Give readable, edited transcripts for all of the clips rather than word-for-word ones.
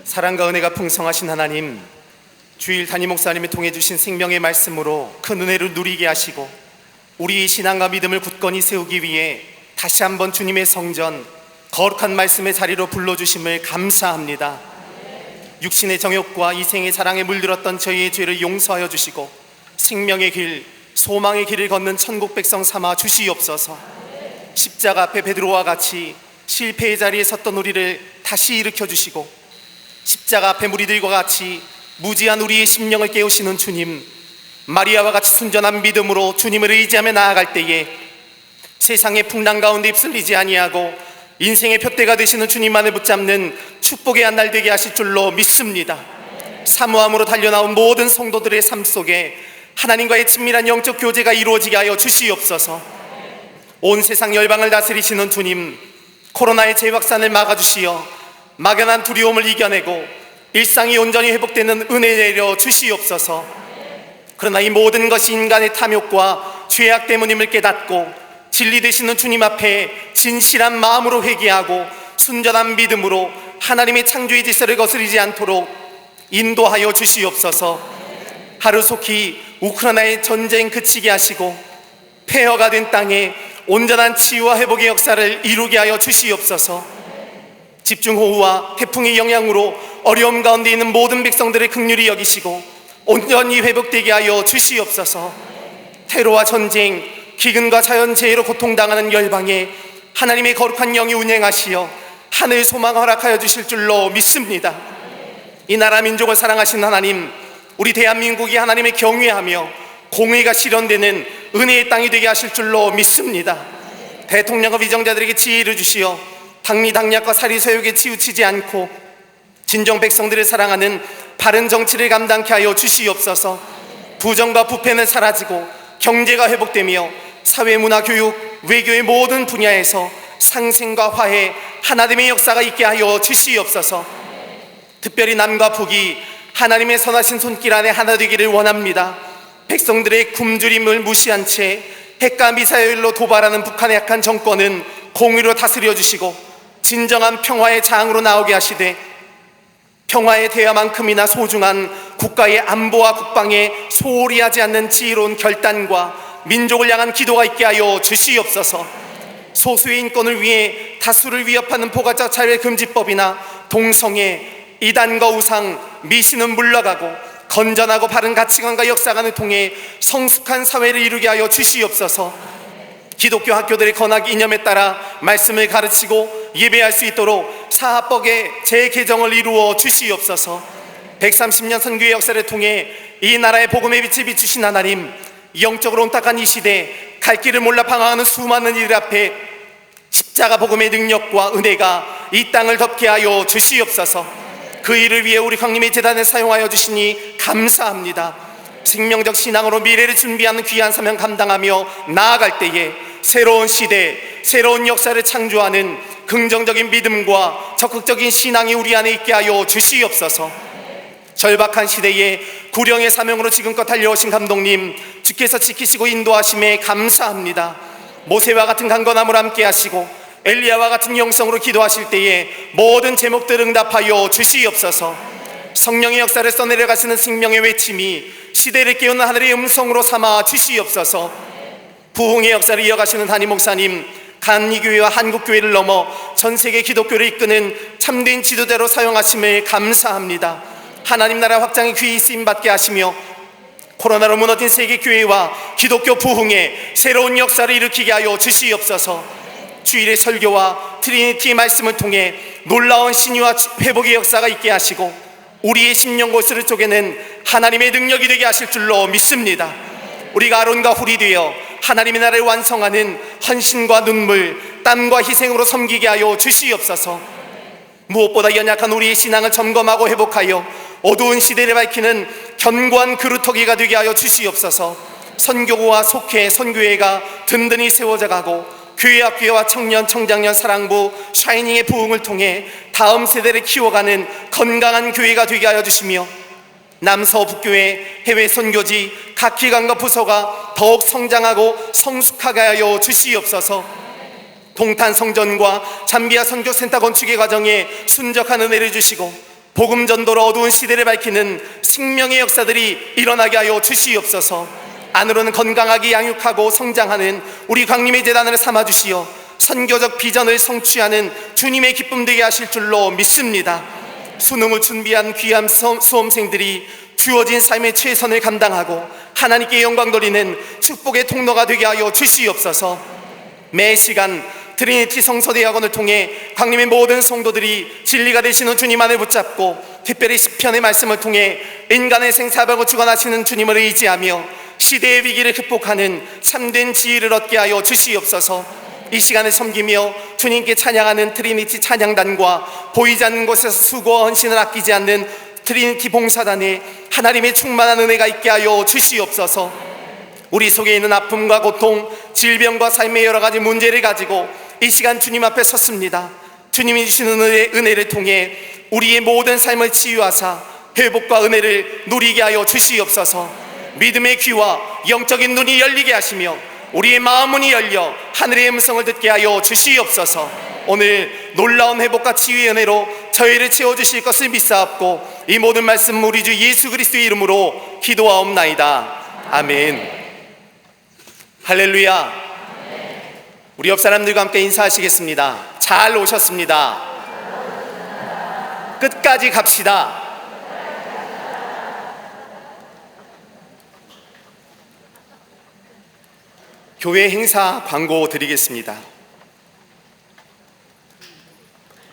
사랑과 은혜가 풍성하신 하나님, 주일 담임 목사님이 통해 주신 생명의 말씀으로 큰 은혜를 누리게 하시고 우리의 신앙과 믿음을 굳건히 세우기 위해 다시 한번 주님의 성전 거룩한 말씀의 자리로 불러주심을 감사합니다. 육신의 정욕과 이생의 사랑에 물들었던 저희의 죄를 용서하여 주시고 생명의 길, 소망의 길을 걷는 천국 백성 삼아 주시옵소서. 십자가 앞에 베드로와 같이 실패의 자리에 섰던 우리를 다시 일으켜 주시고 십자가 앞에 무리들과 같이 무지한 우리의 심령을 깨우시는 주님, 마리아와 같이 순전한 믿음으로 주님을 의지하며 나아갈 때에 세상의 풍랑 가운데 휩쓸리지 아니하고 인생의 푯대가 되시는 주님만을 붙잡는 축복의 한 날 되게 하실 줄로 믿습니다. 사모함으로 달려나온 모든 성도들의 삶 속에 하나님과의 친밀한 영적 교제가 이루어지게 하여 주시옵소서. 온 세상 열방을 다스리시는 주님, 코로나의 재확산을 막아주시어 막연한 두려움을 이겨내고 일상이 온전히 회복되는 은혜 내려 주시옵소서. 그러나 이 모든 것이 인간의 탐욕과 죄악 때문임을 깨닫고 진리 되시는 주님 앞에 진실한 마음으로 회개하고 순전한 믿음으로 하나님의 창조의 질서를 거스르지 않도록 인도하여 주시옵소서. 하루속히 우크라이나의 전쟁 그치게 하시고 폐허가 된 땅에 온전한 치유와 회복의 역사를 이루게 하여 주시옵소서. 집중호우와 태풍의 영향으로 어려움 가운데 있는 모든 백성들의 긍휼히 여기시고 온전히 회복되게 하여 주시옵소서. 테러와 전쟁, 기근과 자연재해로 고통당하는 열방에 하나님의 거룩한 영이 운행하시어 하늘 소망 허락하여 주실 줄로 믿습니다. 이 나라 민족을 사랑하신 하나님, 우리 대한민국이 하나님을 경외하며 공의가 실현되는 은혜의 땅이 되게 하실 줄로 믿습니다. 대통령과 위정자들에게 지혜를 주시어 당리당략과 사리사욕에 치우치지 않고 진정 백성들을 사랑하는 바른 정치를 감당케 하여 주시옵소서. 부정과 부패는 사라지고 경제가 회복되며 사회, 문화, 교육, 외교의 모든 분야에서 상생과 화해, 하나됨의 역사가 있게 하여 주시옵소서. 특별히 남과 북이 하나님의 선하신 손길 안에 하나 되기를 원합니다. 백성들의 굶주림을 무시한 채 핵과 미사일로 도발하는 북한의 약한 정권은 공의로 다스려 주시고 진정한 평화의 장으로 나오게 하시되 평화의 대화만큼이나 소중한 국가의 안보와 국방에 소홀히 하지 않는 지혜로운 결단과 민족을 향한 기도가 있게 하여 주시옵소서. 소수의 인권을 위해 다수를 위협하는 포괄적 차별금지법이나 동성애, 이단과 우상, 미신은 물러가고 건전하고 바른 가치관과 역사관을 통해 성숙한 사회를 이루게 하여 주시옵소서. 기독교 학교들의 건학 이념에 따라 말씀을 가르치고 예배할 수 있도록 사합법의 재개정을 이루어 주시옵소서. 130년 선교의 역사를 통해 이 나라의 복음의 빛을 비추신 하나님, 영적으로 온탁한 이 시대 갈 길을 몰라 방황하는 수많은 이들 앞에 십자가 복음의 능력과 은혜가 이 땅을 덮게 하여 주시옵소서. 그 일을 위해 우리 강림의 재단을 사용하여 주시니 감사합니다. 생명적 신앙으로 미래를 준비하는 귀한 사명 감당하며 나아갈 때에 새로운 시대, 새로운 역사를 창조하는 긍정적인 믿음과 적극적인 신앙이 우리 안에 있게 하여 주시옵소서. 절박한 시대에 구령의 사명으로 지금껏 달려오신 감독님, 주께서 지키시고 인도하심에 감사합니다. 모세와 같은 강건함을 함께 하시고 엘리야와 같은 영성으로 기도하실 때에 모든 제목들 응답하여 주시옵소서. 성령의 역사를 써내려가시는 생명의 외침이 시대를 깨우는 하늘의 음성으로 삼아 주시옵소서. 부흥의 역사를 이어가시는 담임 목사님, 간이교회와 한국교회를 넘어 전세계 기독교를 이끄는 참된 지도자로 사용하심을 감사합니다. 하나님 나라 확장의 귀히 쓰임받게 하시며 코로나로 무너진 세계교회와 기독교 부흥의 새로운 역사를 일으키게 하여 주시옵소서. 주일의 설교와 트리니티의 말씀을 통해 놀라운 신유와 회복의 역사가 있게 하시고 우리의 심령 골수를 쪼개는 하나님의 능력이 되게 하실 줄로 믿습니다. 우리가 아론과 훌이 되어 하나님의 나라를 완성하는 헌신과 눈물, 땀과 희생으로 섬기게 하여 주시옵소서. 무엇보다 연약한 우리의 신앙을 점검하고 회복하여 어두운 시대를 밝히는 견고한 그루터기가 되게 하여 주시옵소서. 선교구와 속회, 선교회가 든든히 세워져 가고 교회 학교와 청년, 청장년 사랑부, 샤이닝의 부흥을 통해 다음 세대를 키워가는 건강한 교회가 되게 하여 주시며 남서북교회, 해외 선교지, 각 기관과 부서가 더욱 성장하고 성숙하게 하여 주시옵소서. 동탄 성전과 잠비아 선교센터 건축의 과정에 순적한 은혜를 주시고 복음 전도로 어두운 시대를 밝히는 생명의 역사들이 일어나게 하여 주시옵소서. 안으로는 건강하게 양육하고 성장하는 우리 광림의 재단을 삼아주시어 선교적 비전을 성취하는 주님의 기쁨 되게 하실 줄로 믿습니다. 수능을 준비한 귀한 수험생들이 주어진 삶의 최선을 감당하고 하나님께 영광 돌리는 축복의 통로가 되게 하여 주시옵소서. 매 시간 트리니티 성서대학원을 통해 광림의 모든 성도들이 진리가 되시는 주님 안에 붙잡고 특별히 시편의 말씀을 통해 인간의 생사벽을 주관하시는 주님을 의지하며 시대의 위기를 극복하는 참된 지혜를 얻게 하여 주시옵소서. 이 시간을 섬기며 주님께 찬양하는 트리니티 찬양단과 보이지 않는 곳에서 수고와 헌신을 아끼지 않는 트리니티 봉사단에 하나님의 충만한 은혜가 있게 하여 주시옵소서. 우리 속에 있는 아픔과 고통, 질병과 삶의 여러 가지 문제를 가지고 이 시간 주님 앞에 섰습니다. 주님이 주시는 은혜를 통해 우리의 모든 삶을 치유하사 회복과 은혜를 누리게 하여 주시옵소서. 믿음의 귀와 영적인 눈이 열리게 하시며 우리의 마음 문이 열려 하늘의 음성을 듣게 하여 주시옵소서. 오늘 놀라운 회복과 치유의 은혜로 저희를 채워주실 것을 믿사옵고 이 모든 말씀 우리 주 예수 그리스도의 이름으로 기도하옵나이다. 아멘. 할렐루야. 우리 옆 사람들과 함께 인사하시겠습니다. 잘 오셨습니다. 끝까지 갑시다. 교회 행사 광고 드리겠습니다.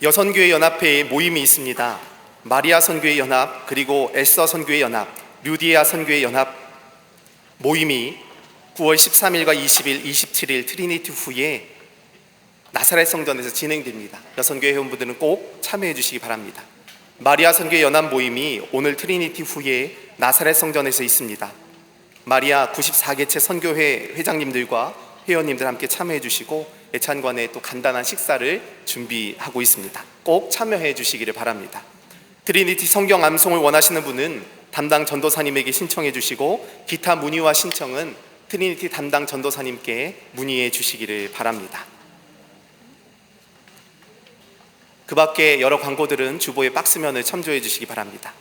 여선교회 연합회에 모임이 있습니다. 마리아 선교회 연합, 그리고 에스더 선교회 연합, 류디아 선교회 연합 모임이 9월 13일과 20일, 27일 트리니티 후에 나사렛 성전에서 진행됩니다. 여선교회 회원분들은 꼭 참여해 주시기 바랍니다. 마리아 선교회 연합 모임이 오늘 트리니티 후에 나사렛 성전에서 있습니다. 마리아 94개체 선교회 회장님들과 회원님들 함께 참여해 주시고 예찬관에 또 간단한 식사를 준비하고 있습니다. 꼭 참여해 주시기를 바랍니다. 트리니티 성경 암송을 원하시는 분은 담당 전도사님에게 신청해 주시고 기타 문의와 신청은 트리니티 담당 전도사님께 문의해 주시기를 바랍니다. 그 밖에 여러 광고들은 주보의 박스면을 첨부해 주시기 바랍니다.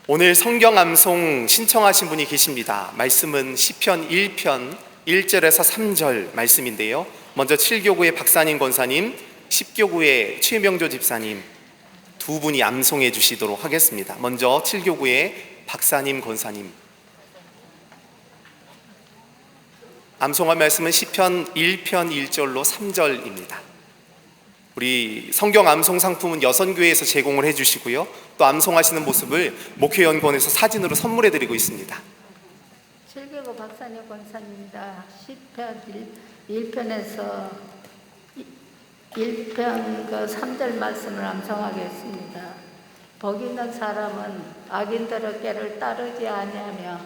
오늘 성경 암송 신청하신 분이 계십니다. 말씀은 시편 1편 1절에서 3절 말씀인데요. 먼저 7교구의 박사님 권사님, 10교구의 최명조 집사님 두 분이 암송해 주시도록 하겠습니다. 먼저 7교구의 박사님 권사님, 암송한 말씀은 시편 1편 1절로 3절입니다. 우리 성경 암송 상품은 여선교회에서 제공을 해주시고요, 또 암송하시는 모습을 목회연구원에서 사진으로 선물해 드리고 있습니다. 7교구 박사님 권사입니다. 시편 1편에서 1편 3절 말씀을 암송하겠습니다. 복 있는 사람은 악인들의 꾀를 따르지 아니하며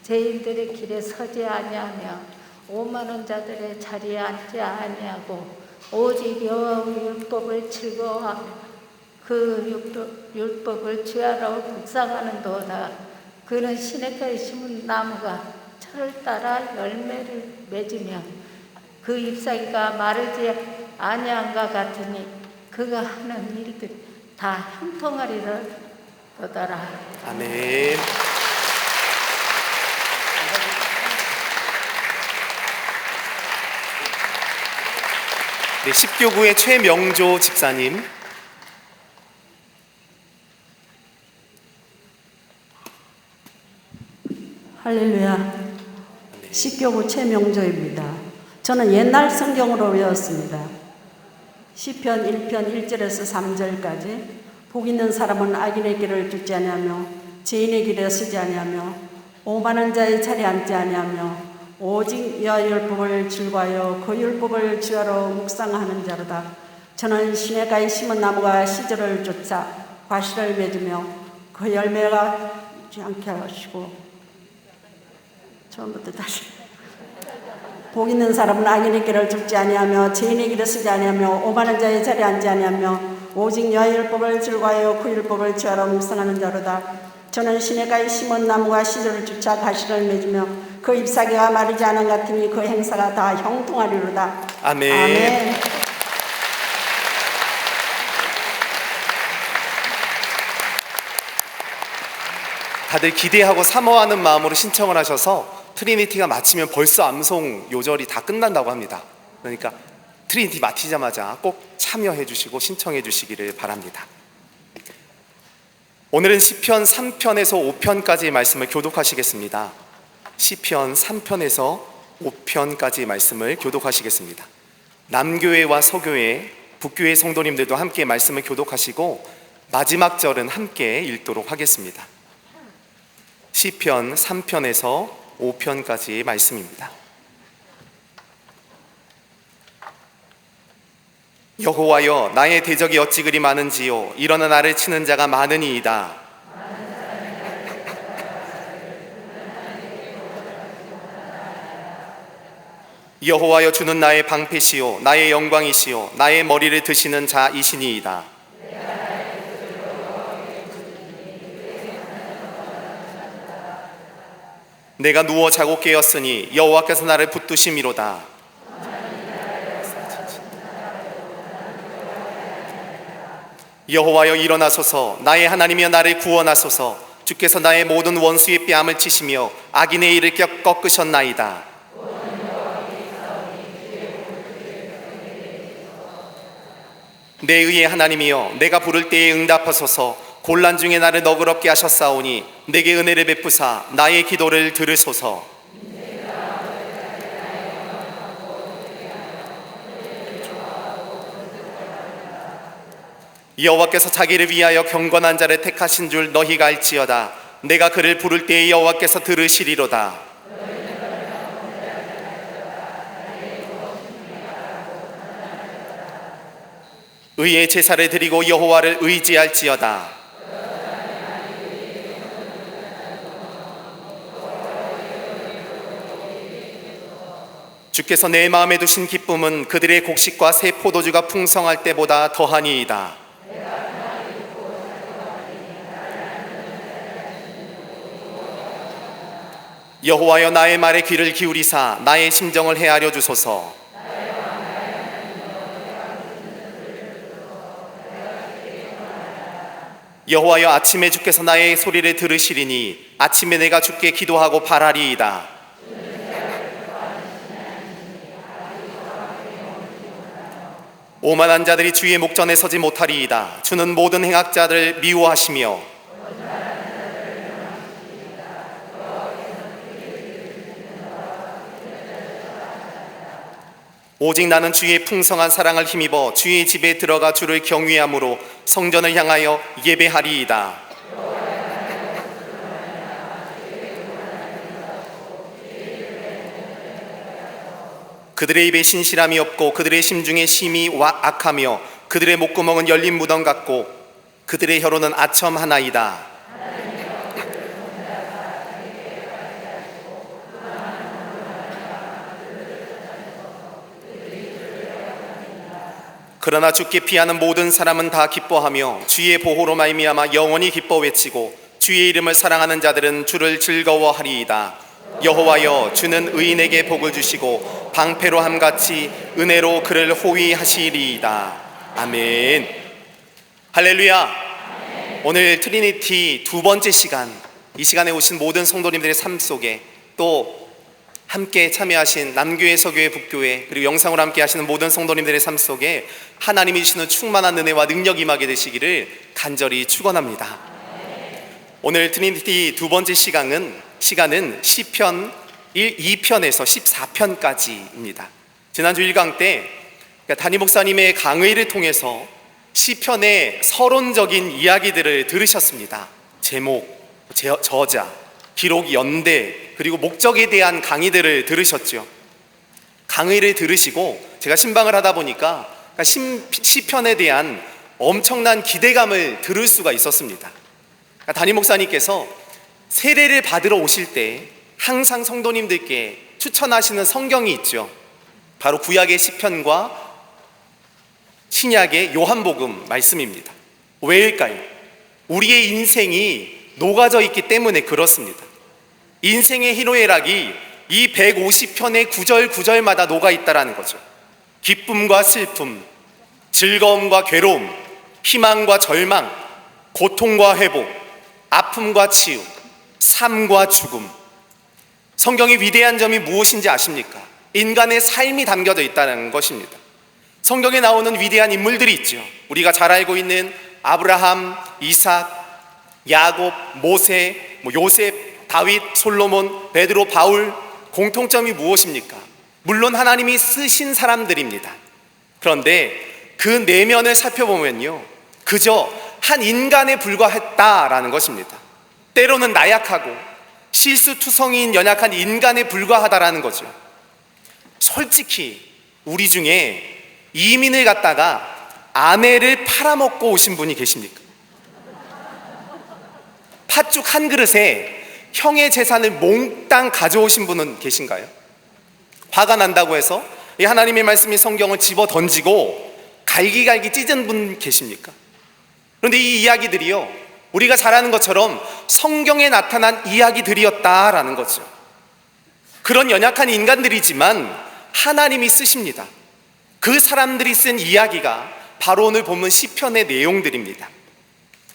죄인들의 길에 서지 아니하며 오만한 자들의 자리에 앉지 아니하고 오직 여호와의 율법을 즐거워하며 그 율법을 주야로 묵상하는도다. 그는 시냇가에 심은 나무가 철을 따라 열매를 맺으며 그 잎사귀가 마르지 아니함과 같으니 그가 하는 일들 다 형통하리로더라. 아멘. 네, 10교구의 최명조 집사님, 할렐루야. 10교구 최명조입니다. 저는 옛날 성경으로 외웠습니다. 시편 1편 1절에서 3절까지 복 있는 사람은 악인의 길을 쫓지 아니하며 죄인의 길에 서지 아니하며 오만한 자의 자리에 앉지 아니하며 오직 여호와의 율법을 즐거워하여 그 율법을 주야로 묵상하는 자로다. 저는 시냇가에 심은 나무가 시절을 쫓아 과실을 맺으며 그 열매가 있지 않게 하시고, 처음부터 다시. 복 있는 사람은 악인의 길을 쫓지 아니하며 죄인의 길에 서지 아니하며 오만한 자의 자리에 앉지 아니하며 오직 여호와의 율법을 즐거워하여 그 율법을 주야로 묵상하는 자로다. 저는 시냇가에 심은 나무가 시절을 쫓아 가시를 맺으며 그 잎사귀가 마르지 않은 같으니 그 행사가 다 형통하리로다. 아멘. 아멘. 다들 기대하고 사모하는 마음으로 신청을 하셔서 트리니티가 마치면 벌써 암송 요절이 다 끝난다고 합니다. 그러니까 트리니티 마치자마자 꼭 참여해 주시고 신청해 주시기를 바랍니다. 오늘은 시편 3편에서 5편까지의 말씀을 교독하시겠습니다. 시편 3편에서 5편까지의 말씀을 교독하시겠습니다. 남교회와 서교회, 북교회 성도님들도 함께 말씀을 교독하시고 마지막 절은 함께 읽도록 하겠습니다. 시편 3편에서 5편까지의 말씀입니다. 여호와여, 나의 대적이 어찌 그리 많은지요. 일어나 나를 치는 자가 많으니이다. 여호와여, 주는 나의 방패시요 나의 영광이시요 나의 머리를 드시는 자이시니이다. 내가 누워 자고 깨었으니 여호와께서 나를 붙드심이로다. 여호와여, 일어나소서. 나의 하나님이여, 나를 구원하소서. 주께서 나의 모든 원수의 뺨을 치시며 악인의 일을 꺾으셨나이다. 내 의의 하나님이여, 내가 부를 때에 응답하소서. 곤란 중에 나를 너그럽게 하셨사오니 내게 은혜를 베푸사 나의 기도를 들으소서. 여호와께서 자기를 위하여 경건한 자를 택하신 줄 너희가 알지어다. 내가 그를 부를 때에 여호와께서 들으시리로다. 의의 제사를 드리고 여호와를 의지할지어다. 주께서 내 마음에 두신 기쁨은 그들의 곡식과 새 포도주가 풍성할 때보다 더하니이다. 여호와여, 나의 말에 귀를 기울이사 나의 심정을 헤아려 주소서. 여호와여, 아침에 주께서 나의 소리를 들으시리니 아침에 내가 주께 기도하고 바라리이다. 오만한 자들이 주의 목전에 서지 못하리이다. 주는 모든 행악자를 미워하시며 오직 나는 주의 풍성한 사랑을 힘입어 주의 집에 들어가 주를 경외함으로 성전을 향하여 예배하리이다. 그들의 입에 신실함이 없고 그들의 심중에 심이 악하며 그들의 목구멍은 열린 무덤 같고 그들의 혀로는 아첨 하나이다. 그러나 주께 피하는 모든 사람은 다 기뻐하며 주의 보호로 말미암아 영원히 기뻐 외치고 주의 이름을 사랑하는 자들은 주를 즐거워하리이다. 여호와여, 주는 의인에게 복을 주시고 방패로 함같이 은혜로 그를 호위하시리이다. 아멘. 할렐루야. 오늘 트리니티 두 번째 시간, 이 시간에 오신 모든 성도님들의 삶 속에 또 함께 참여하신 남교회, 서교회, 북교회 그리고 영상으로 함께 하시는 모든 성도님들의 삶 속에 하나님이 주시는 충만한 은혜와 능력이 임하게 되시기를 간절히 축원합니다. 오늘 트리니티 두 번째 시간은 시편 2편에서 14편까지입니다. 지난주 1강 때 담임 목사님의 강의를 통해서 시편의 서론적인 이야기들을 들으셨습니다. 제목, 저자, 기록 연대 그리고 목적에 대한 강의들을 들으셨죠. 강의를 들으시고 제가 신방을 하다 보니까 시편에 대한 엄청난 기대감을 들을 수가 있었습니다. 담임 목사님께서 세례를 받으러 오실 때 항상 성도님들께 추천하시는 성경이 있죠. 바로 구약의 시편과 신약의 요한복음 말씀입니다. 왜일까요? 우리의 인생이 녹아져 있기 때문에 그렇습니다. 인생의 희노애락이 이 150편의 구절마다 녹아 있다라는 거죠. 기쁨과 슬픔, 즐거움과 괴로움, 희망과 절망, 고통과 회복, 아픔과 치유, 삶과 죽음. 성경의 위대한 점이 무엇인지 아십니까? 인간의 삶이 담겨져 있다는 것입니다. 성경에 나오는 위대한 인물들이 있죠. 우리가 잘 알고 있는 아브라함, 이삭, 야곱, 모세, 요셉, 다윗, 솔로몬, 베드로, 바울. 공통점이 무엇입니까? 물론 하나님이 쓰신 사람들입니다. 그런데 그 내면을 살펴보면요, 그저 한 인간에 불과했다라는 것입니다. 때로는 나약하고 실수투성이인 연약한 인간에 불과하다라는 거죠. 솔직히 우리 중에 이민을 갔다가 아내를 팔아먹고 오신 분이 계십니까? 팥죽 한 그릇에 형의 재산을 몽땅 가져오신 분은 계신가요? 화가 난다고 해서 이 하나님의 말씀인 성경을 집어 던지고 갈기갈기 찢은 분 계십니까? 그런데 이 이야기들이요, 우리가 잘 아는 것처럼 성경에 나타난 이야기들이었다라는 거죠. 그런 연약한 인간들이지만 하나님이 쓰십니다. 그 사람들이 쓴 이야기가 바로 오늘 본문 시편의 내용들입니다.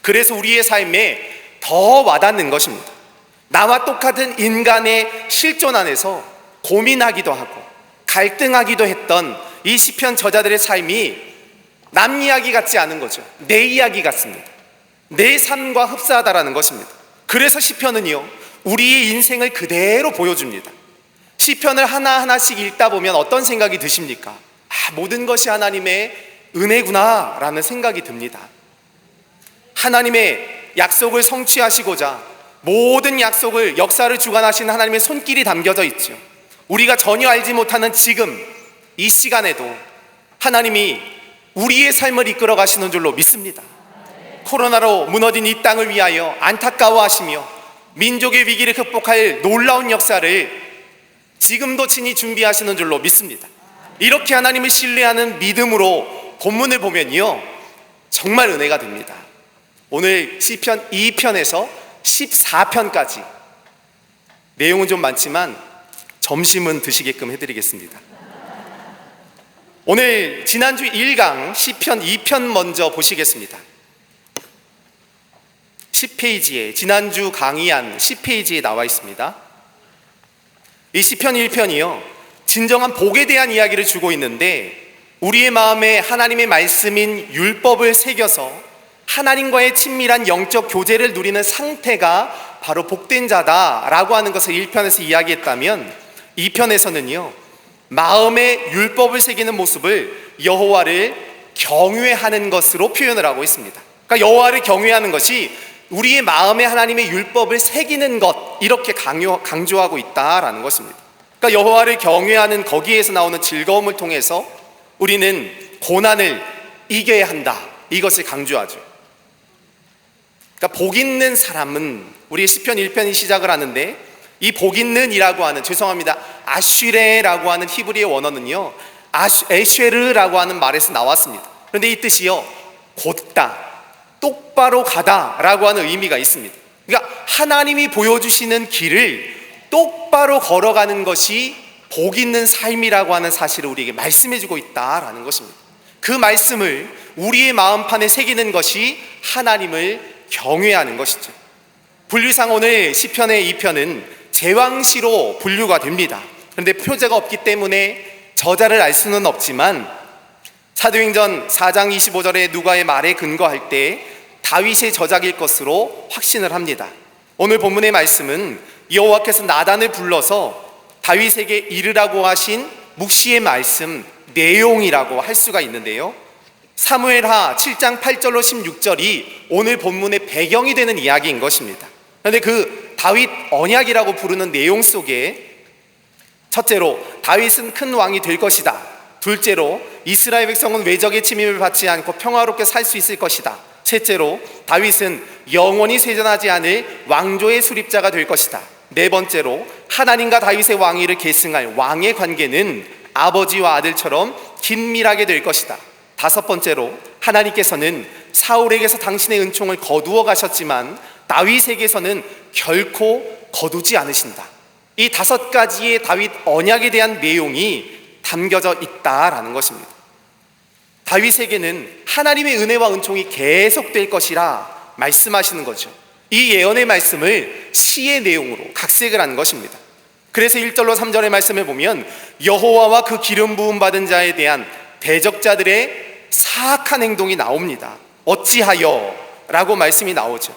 그래서 우리의 삶에 더 와닿는 것입니다. 나와 똑같은 인간의 실존 안에서 고민하기도 하고 갈등하기도 했던 이 시편 저자들의 삶이 남 이야기 같지 않은 거죠. 내 이야기 같습니다. 내 삶과 흡사하다라는 것입니다. 그래서 시편은요, 우리의 인생을 그대로 보여줍니다. 시편을 하나하나씩 읽다 보면 어떤 생각이 드십니까? 모든 것이 하나님의 은혜구나 라는 생각이 듭니다. 하나님의 약속을 성취하시고자 모든 약속을, 역사를 주관하신 하나님의 손길이 담겨져 있죠. 우리가 전혀 알지 못하는 지금 이 시간에도 하나님이 우리의 삶을 이끌어 가시는 줄로 믿습니다. 코로나로 무너진 이 땅을 위하여 안타까워하시며 민족의 위기를 극복할 놀라운 역사를 지금도 친히 준비하시는 줄로 믿습니다. 이렇게 하나님을 신뢰하는 믿음으로 본문을 보면요, 정말 은혜가 됩니다. 오늘 시편 2편에서 14편까지 내용은 좀 많지만 점심은 드시게끔 해드리겠습니다. 오늘 지난주 1강 시편 2편 먼저 보시겠습니다. 10페이지에, 지난주 강의한 10페이지에 나와 있습니다. 이 시편 1편이요, 진정한 복에 대한 이야기를 주고 있는데 우리의 마음에 하나님의 말씀인 율법을 새겨서 하나님과의 친밀한 영적 교제를 누리는 상태가 바로 복된 자다라고 하는 것을 1편에서 이야기했다면 2편에서는요, 마음에 율법을 새기는 모습을 여호와를 경외하는 것으로 표현을 하고 있습니다. 그러니까 여호와를 경외하는 것이 우리의 마음에 하나님의 율법을 새기는 것, 이렇게 강조하고 있다라는 것입니다. 그러니까 여호와를 경외하는 거기에서 나오는 즐거움을 통해서 우리는 고난을 이겨야 한다, 이것을 강조하죠. 그러니까 복 있는 사람은, 우리 시편 1편이 시작을 하는데 이 복 있는이라고 하는, 아쉬레라고 하는 히브리의 원어는요, 에쉐르라고 하는 말에서 나왔습니다. 그런데 이 뜻이요, 곧다, 똑바로 가다라고 하는 의미가 있습니다. 그러니까 하나님이 보여주시는 길을 똑바로 걸어가는 것이 복 있는 삶이라고 하는 사실을 우리에게 말씀해주고 있다라는 것입니다. 그 말씀을 우리의 마음판에 새기는 것이 하나님을 경외하는 것이죠. 분류상 오늘 시편의 2편은 제왕시로 분류가 됩니다. 그런데 표제가 없기 때문에 저자를 알 수는 없지만 사도행전 4장 25절에 누가의 말에 근거할 때 다윗의 저작일 것으로 확신을 합니다. 오늘 본문의 말씀은 여호와께서 나단을 불러서 다윗에게 이르라고 하신 묵시의 말씀 내용이라고 할 수가 있는데요, 사무엘하 7장 8절로 16절이 오늘 본문의 배경이 되는 이야기인 것입니다. 그런데 그 다윗 언약이라고 부르는 내용 속에 첫째로 다윗은 큰 왕이 될 것이다, 둘째로 이스라엘 백성은 외적의 침입을 받지 않고 평화롭게 살 수 있을 것이다, 셋째로 다윗은 영원히 쇠전하지 않을 왕조의 수립자가 될 것이다, 네 번째로 하나님과 다윗의 왕위를 계승할 왕의 관계는 아버지와 아들처럼 긴밀하게 될 것이다, 다섯 번째로 하나님께서는 사울에게서 당신의 은총을 거두어 가셨지만 다윗에게서는 결코 거두지 않으신다. 이 다섯 가지의 다윗 언약에 대한 내용이 담겨져 있다라는 것입니다. 다윗에게는 하나님의 은혜와 은총이 계속될 것이라 말씀하시는 거죠. 이 예언의 말씀을 시의 내용으로 각색을 한 것입니다. 그래서 1절로 3절의 말씀을 보면 여호와와 그 기름 부음 받은 자에 대한 대적자들의 사악한 행동이 나옵니다. 어찌하여 라고 말씀이 나오죠.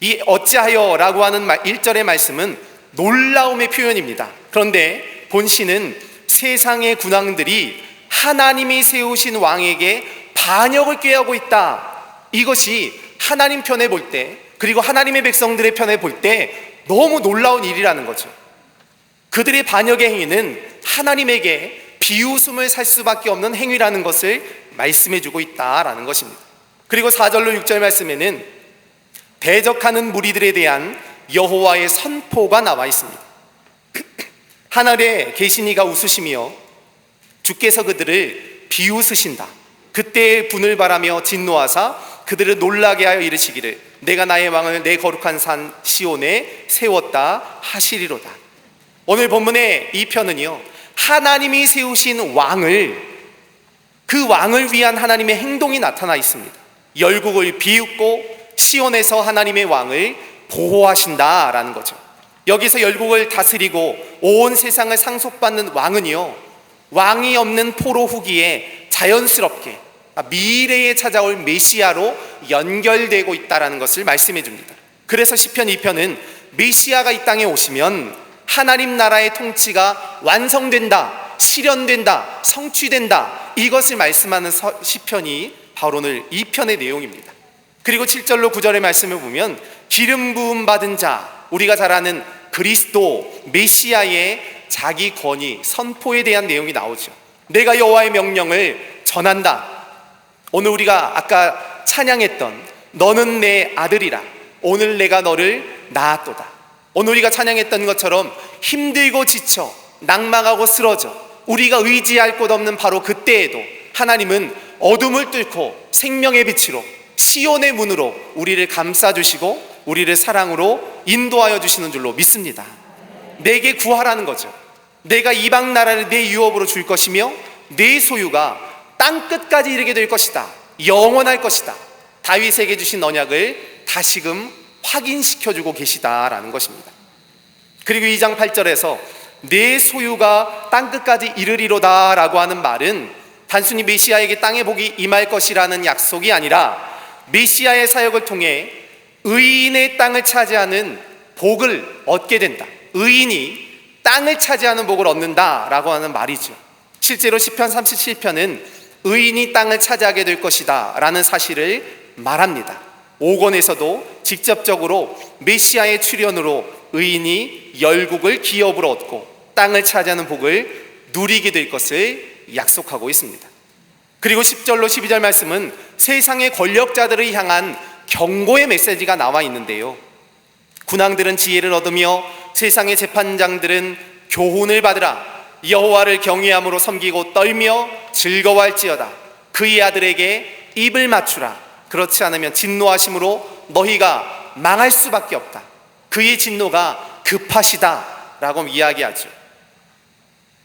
이 어찌하여 라고 하는 1절의 말씀은 놀라움의 표현입니다. 그런데 본시는 세상의 군왕들이 하나님이 세우신 왕에게 반역을 꾀하고 있다. 이것이 하나님 편에 볼 때, 그리고 하나님의 백성들의 편에 볼 때 너무 놀라운 일이라는 거죠. 그들의 반역의 행위는 하나님에게 비웃음을 살 수밖에 없는 행위라는 것을 말씀해주고 있다라는 것입니다. 그리고 4절로 6절 말씀에는 대적하는 무리들에 대한 여호와의 선포가 나와 있습니다. 하늘에 계시니가 웃으시며 주께서 그들을 비웃으신다. 그때의 분을 바라며 진노하사 그들을 놀라게 하여 이르시기를 내가 나의 왕을 내 거룩한 산 시온에 세웠다 하시리로다. 오늘 본문의 이 편은요, 하나님이 세우신 왕을, 그 왕을 위한 하나님의 행동이 나타나 있습니다. 열국을 비웃고 시온에서 하나님의 왕을 보호하신다라는 거죠. 여기서 열국을 다스리고 온 세상을 상속받는 왕은요, 왕이 없는 포로 후기에 자연스럽게 미래에 찾아올 메시아로 연결되고 있다는 것을 말씀해 줍니다. 그래서 시편 2편은 메시아가 이 땅에 오시면 하나님 나라의 통치가 완성된다, 실현된다, 성취된다, 이것을 말씀하는 시편이 바로 오늘 이 편의 내용입니다. 그리고 7절로 9절의 말씀을 보면 기름 부음 받은 자, 우리가 잘 아는 그리스도 메시아의 자기 권위, 선포에 대한 내용이 나오죠. 내가 여호와의 명령을 전한다. 오늘 우리가 아까 찬양했던 너는 내 아들이라, 오늘 내가 너를 낳았도다. 오늘 우리가 찬양했던 것처럼 힘들고 지쳐 낙망하고 쓰러져 우리가 의지할 곳 없는 바로 그때에도 하나님은 어둠을 뚫고 생명의 빛으로 시온의 문으로 우리를 감싸주시고 우리를 사랑으로 인도하여 주시는 줄로 믿습니다. 내게 구하라는 거죠. 내가 이방 나라를 내 유업으로 줄 것이며 내 소유가 땅끝까지 이르게 될 것이다. 영원할 것이다. 다윗에게 주신 언약을 다시금 확인시켜주고 계시다라는 것입니다. 그리고 2장 8절에서 내 소유가 땅끝까지 이르리로다 라고 하는 말은 단순히 메시아에게 땅의 복이 임할 것이라는 약속이 아니라 메시아의 사역을 통해 의인의 땅을 차지하는 복을 얻게 된다. 의인이 땅을 차지하는 복을 얻는다 라고 하는 말이죠. 실제로 시편 37편은 의인이 땅을 차지하게 될 것이다 라는 사실을 말합니다. 5권에서도 직접적으로 메시아의 출현으로 의인이 열국을 기업으로 얻고 땅을 차지하는 복을 누리게 될 것을 약속하고 있습니다. 그리고 10절로 12절 말씀은 세상의 권력자들을 향한 경고의 메시지가 나와 있는데요, 군왕들은 지혜를 얻으며 세상의 재판장들은 교훈을 받으라. 여호와를 경외함으로 섬기고 떨며 즐거워할지어다. 그의 아들에게 입을 맞추라. 그렇지 않으면 진노하심으로 너희가 망할 수밖에 없다. 그의 진노가 급하시다 라고 이야기하죠.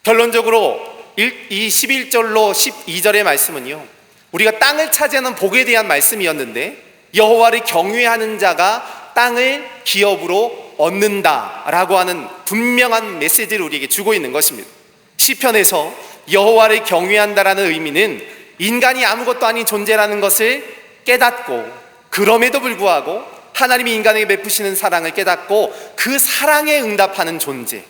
결론적으로 이 11절로 12절의 말씀은요, 우리가 땅을 차지하는 복에 대한 말씀이었는데 여호와를 경외하는 자가 땅을 기업으로 얻는다라고 하는 분명한 메시지를 우리에게 주고 있는 것입니다. 시편에서 여호와를 경외한다라는 의미는 인간이 아무것도 아닌 존재라는 것을 깨닫고, 그럼에도 불구하고 하나님이 인간에게 베푸시는 사랑을 깨닫고 그 사랑에 응답하는 존재,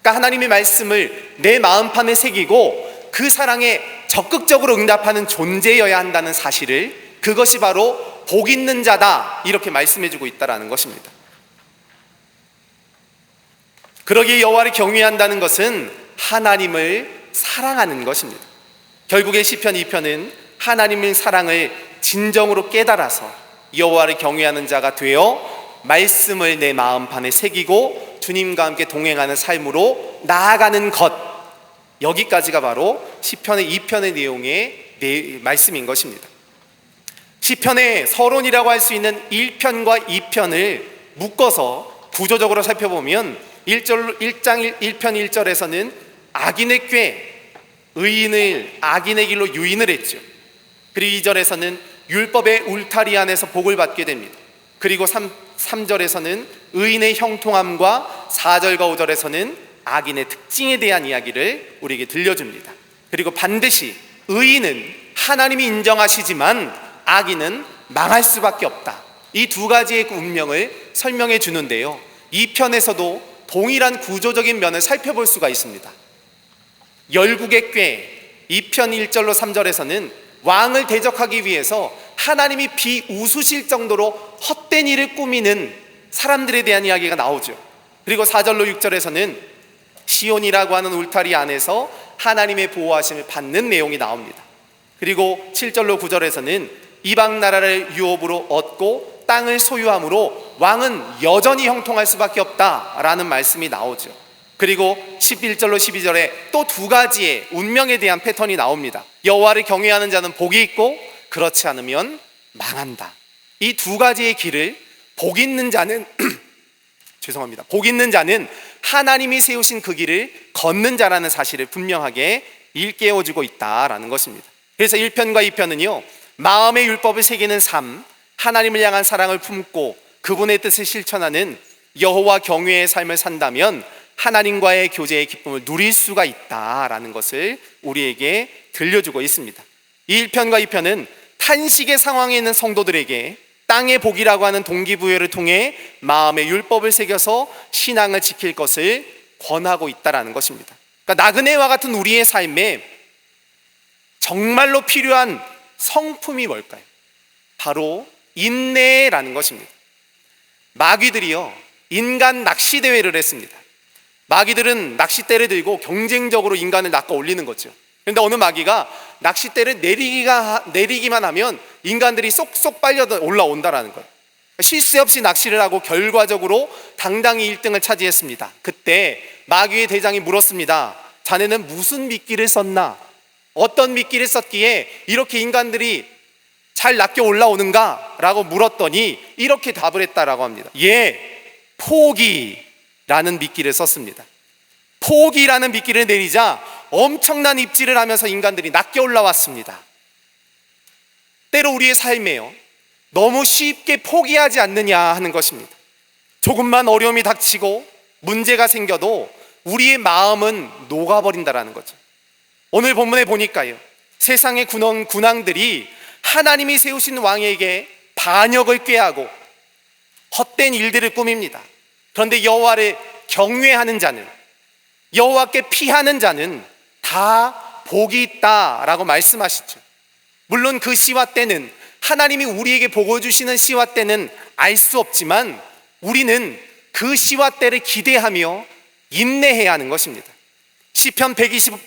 그러니까 하나님의 말씀을 내 마음판에 새기고 그 사랑에 적극적으로 응답하는 존재여야 한다는 사실을, 그것이 바로 복 있는 자다, 이렇게 말씀해주고 있다는 것입니다. 그러기에 여호와를 경외한다는 것은 하나님을 사랑하는 것입니다. 결국에 시편 2편은 하나님의 사랑을 진정으로 깨달아서 여호와를 경외하는 자가 되어 말씀을 내 마음판에 새기고 주님과 함께 동행하는 삶으로 나아가는 것, 여기까지가 바로 시편의 2편의 내용의 말씀인 것입니다. 시편의 서론이라고 할 수 있는 1편과 2편을 묶어서 구조적으로 살펴보면 1장 1편 1절에서는 악인의 꾀, 의인을 악인의 길로 유인을 했죠. 그리고 2절에서는 율법의 울타리 안에서 복을 받게 됩니다. 그리고 3절에서는 의인의 형통함과 4절과 5절에서는 악인의 특징에 대한 이야기를 우리에게 들려줍니다. 그리고 반드시 의인은 하나님이 인정하시지만 악인은 망할 수밖에 없다. 이 두 가지의 운명을 설명해 주는데요, 이 편에서도 동일한 구조적인 면을 살펴볼 수가 있습니다. 열국의 꾀 2편 1절로 3절에서는 왕을 대적하기 위해서 하나님이 비웃으실 정도로 헛된 일을 꾸미는 사람들에 대한 이야기가 나오죠. 그리고 4절로 6절에서는 시온이라고 하는 울타리 안에서 하나님의 보호하심을 받는 내용이 나옵니다. 그리고 7절로 9절에서는 이방 나라를 유업으로 얻고 땅을 소유함으로 왕은 여전히 형통할 수밖에 없다라는 말씀이 나오죠. 그리고 11절로 12절에 또 두 가지의 운명에 대한 패턴이 나옵니다. 여호와를 경외하는 자는 복이 있고 그렇지 않으면 망한다. 이 두 가지의 길을 복 있는 자는 죄송합니다. 복 있는 자는 하나님이 세우신 그 길을 걷는 자라는 사실을 분명하게 일깨워주고 있다라는 것입니다. 그래서 1편과 2편은요, 마음의 율법을 새기는 삶, 하나님을 향한 사랑을 품고 그분의 뜻을 실천하는 여호와 경외의 삶을 산다면 하나님과의 교제의 기쁨을 누릴 수가 있다라는 것을 우리에게 들려주고 있습니다. 이 1편과 2편은 탄식의 상황에 있는 성도들에게 땅의 복이라고 하는 동기부여를 통해 마음의 율법을 새겨서 신앙을 지킬 것을 권하고 있다라는 것입니다. 그러니까 나그네와 같은 우리의 삶에 정말로 필요한 성품이 뭘까요? 바로 인내라는 것입니다. 마귀들이요, 인간 낚시 대회를 했습니다. 마귀들은 낚싯대를 들고 경쟁적으로 인간을 낚아 올리는 거죠. 그런데 어느 마귀가 낚싯대를 내리기만 하면 인간들이 쏙쏙 빨려 올라온다라는 거예요. 쉴 새 없이 낚시를 하고 결과적으로 당당히 1등을 차지했습니다. 그때 마귀의 대장이 물었습니다. 자네는 무슨 미끼를 썼나? 어떤 미끼를 썼기에 이렇게 인간들이 잘 낚여 올라오는가? 라고 물었더니 이렇게 답을 했다라고 합니다. 포기라는 미끼를 썼습니다. 포기라는 미끼를 내리자 엄청난 입질을 하면서 인간들이 낚여 올라왔습니다. 때로 우리의 삶에요, 너무 쉽게 포기하지 않느냐 하는 것입니다. 조금만 어려움이 닥치고 문제가 생겨도 우리의 마음은 녹아버린다라는 거죠. 오늘 본문에 보니까요, 세상의 군왕들이 하나님이 세우신 왕에게 반역을 꾀하고 헛된 일들을 꾸밉니다. 그런데 여호와를 경외하는 자는, 여호와께 피하는 자는 다 복이 있다라고 말씀하시죠. 물론 그 시와 때는, 하나님이 우리에게 복을 주시는 시와 때는 알 수 없지만 우리는 그 시와 때를 기대하며 인내해야 하는 것입니다. 시편 126편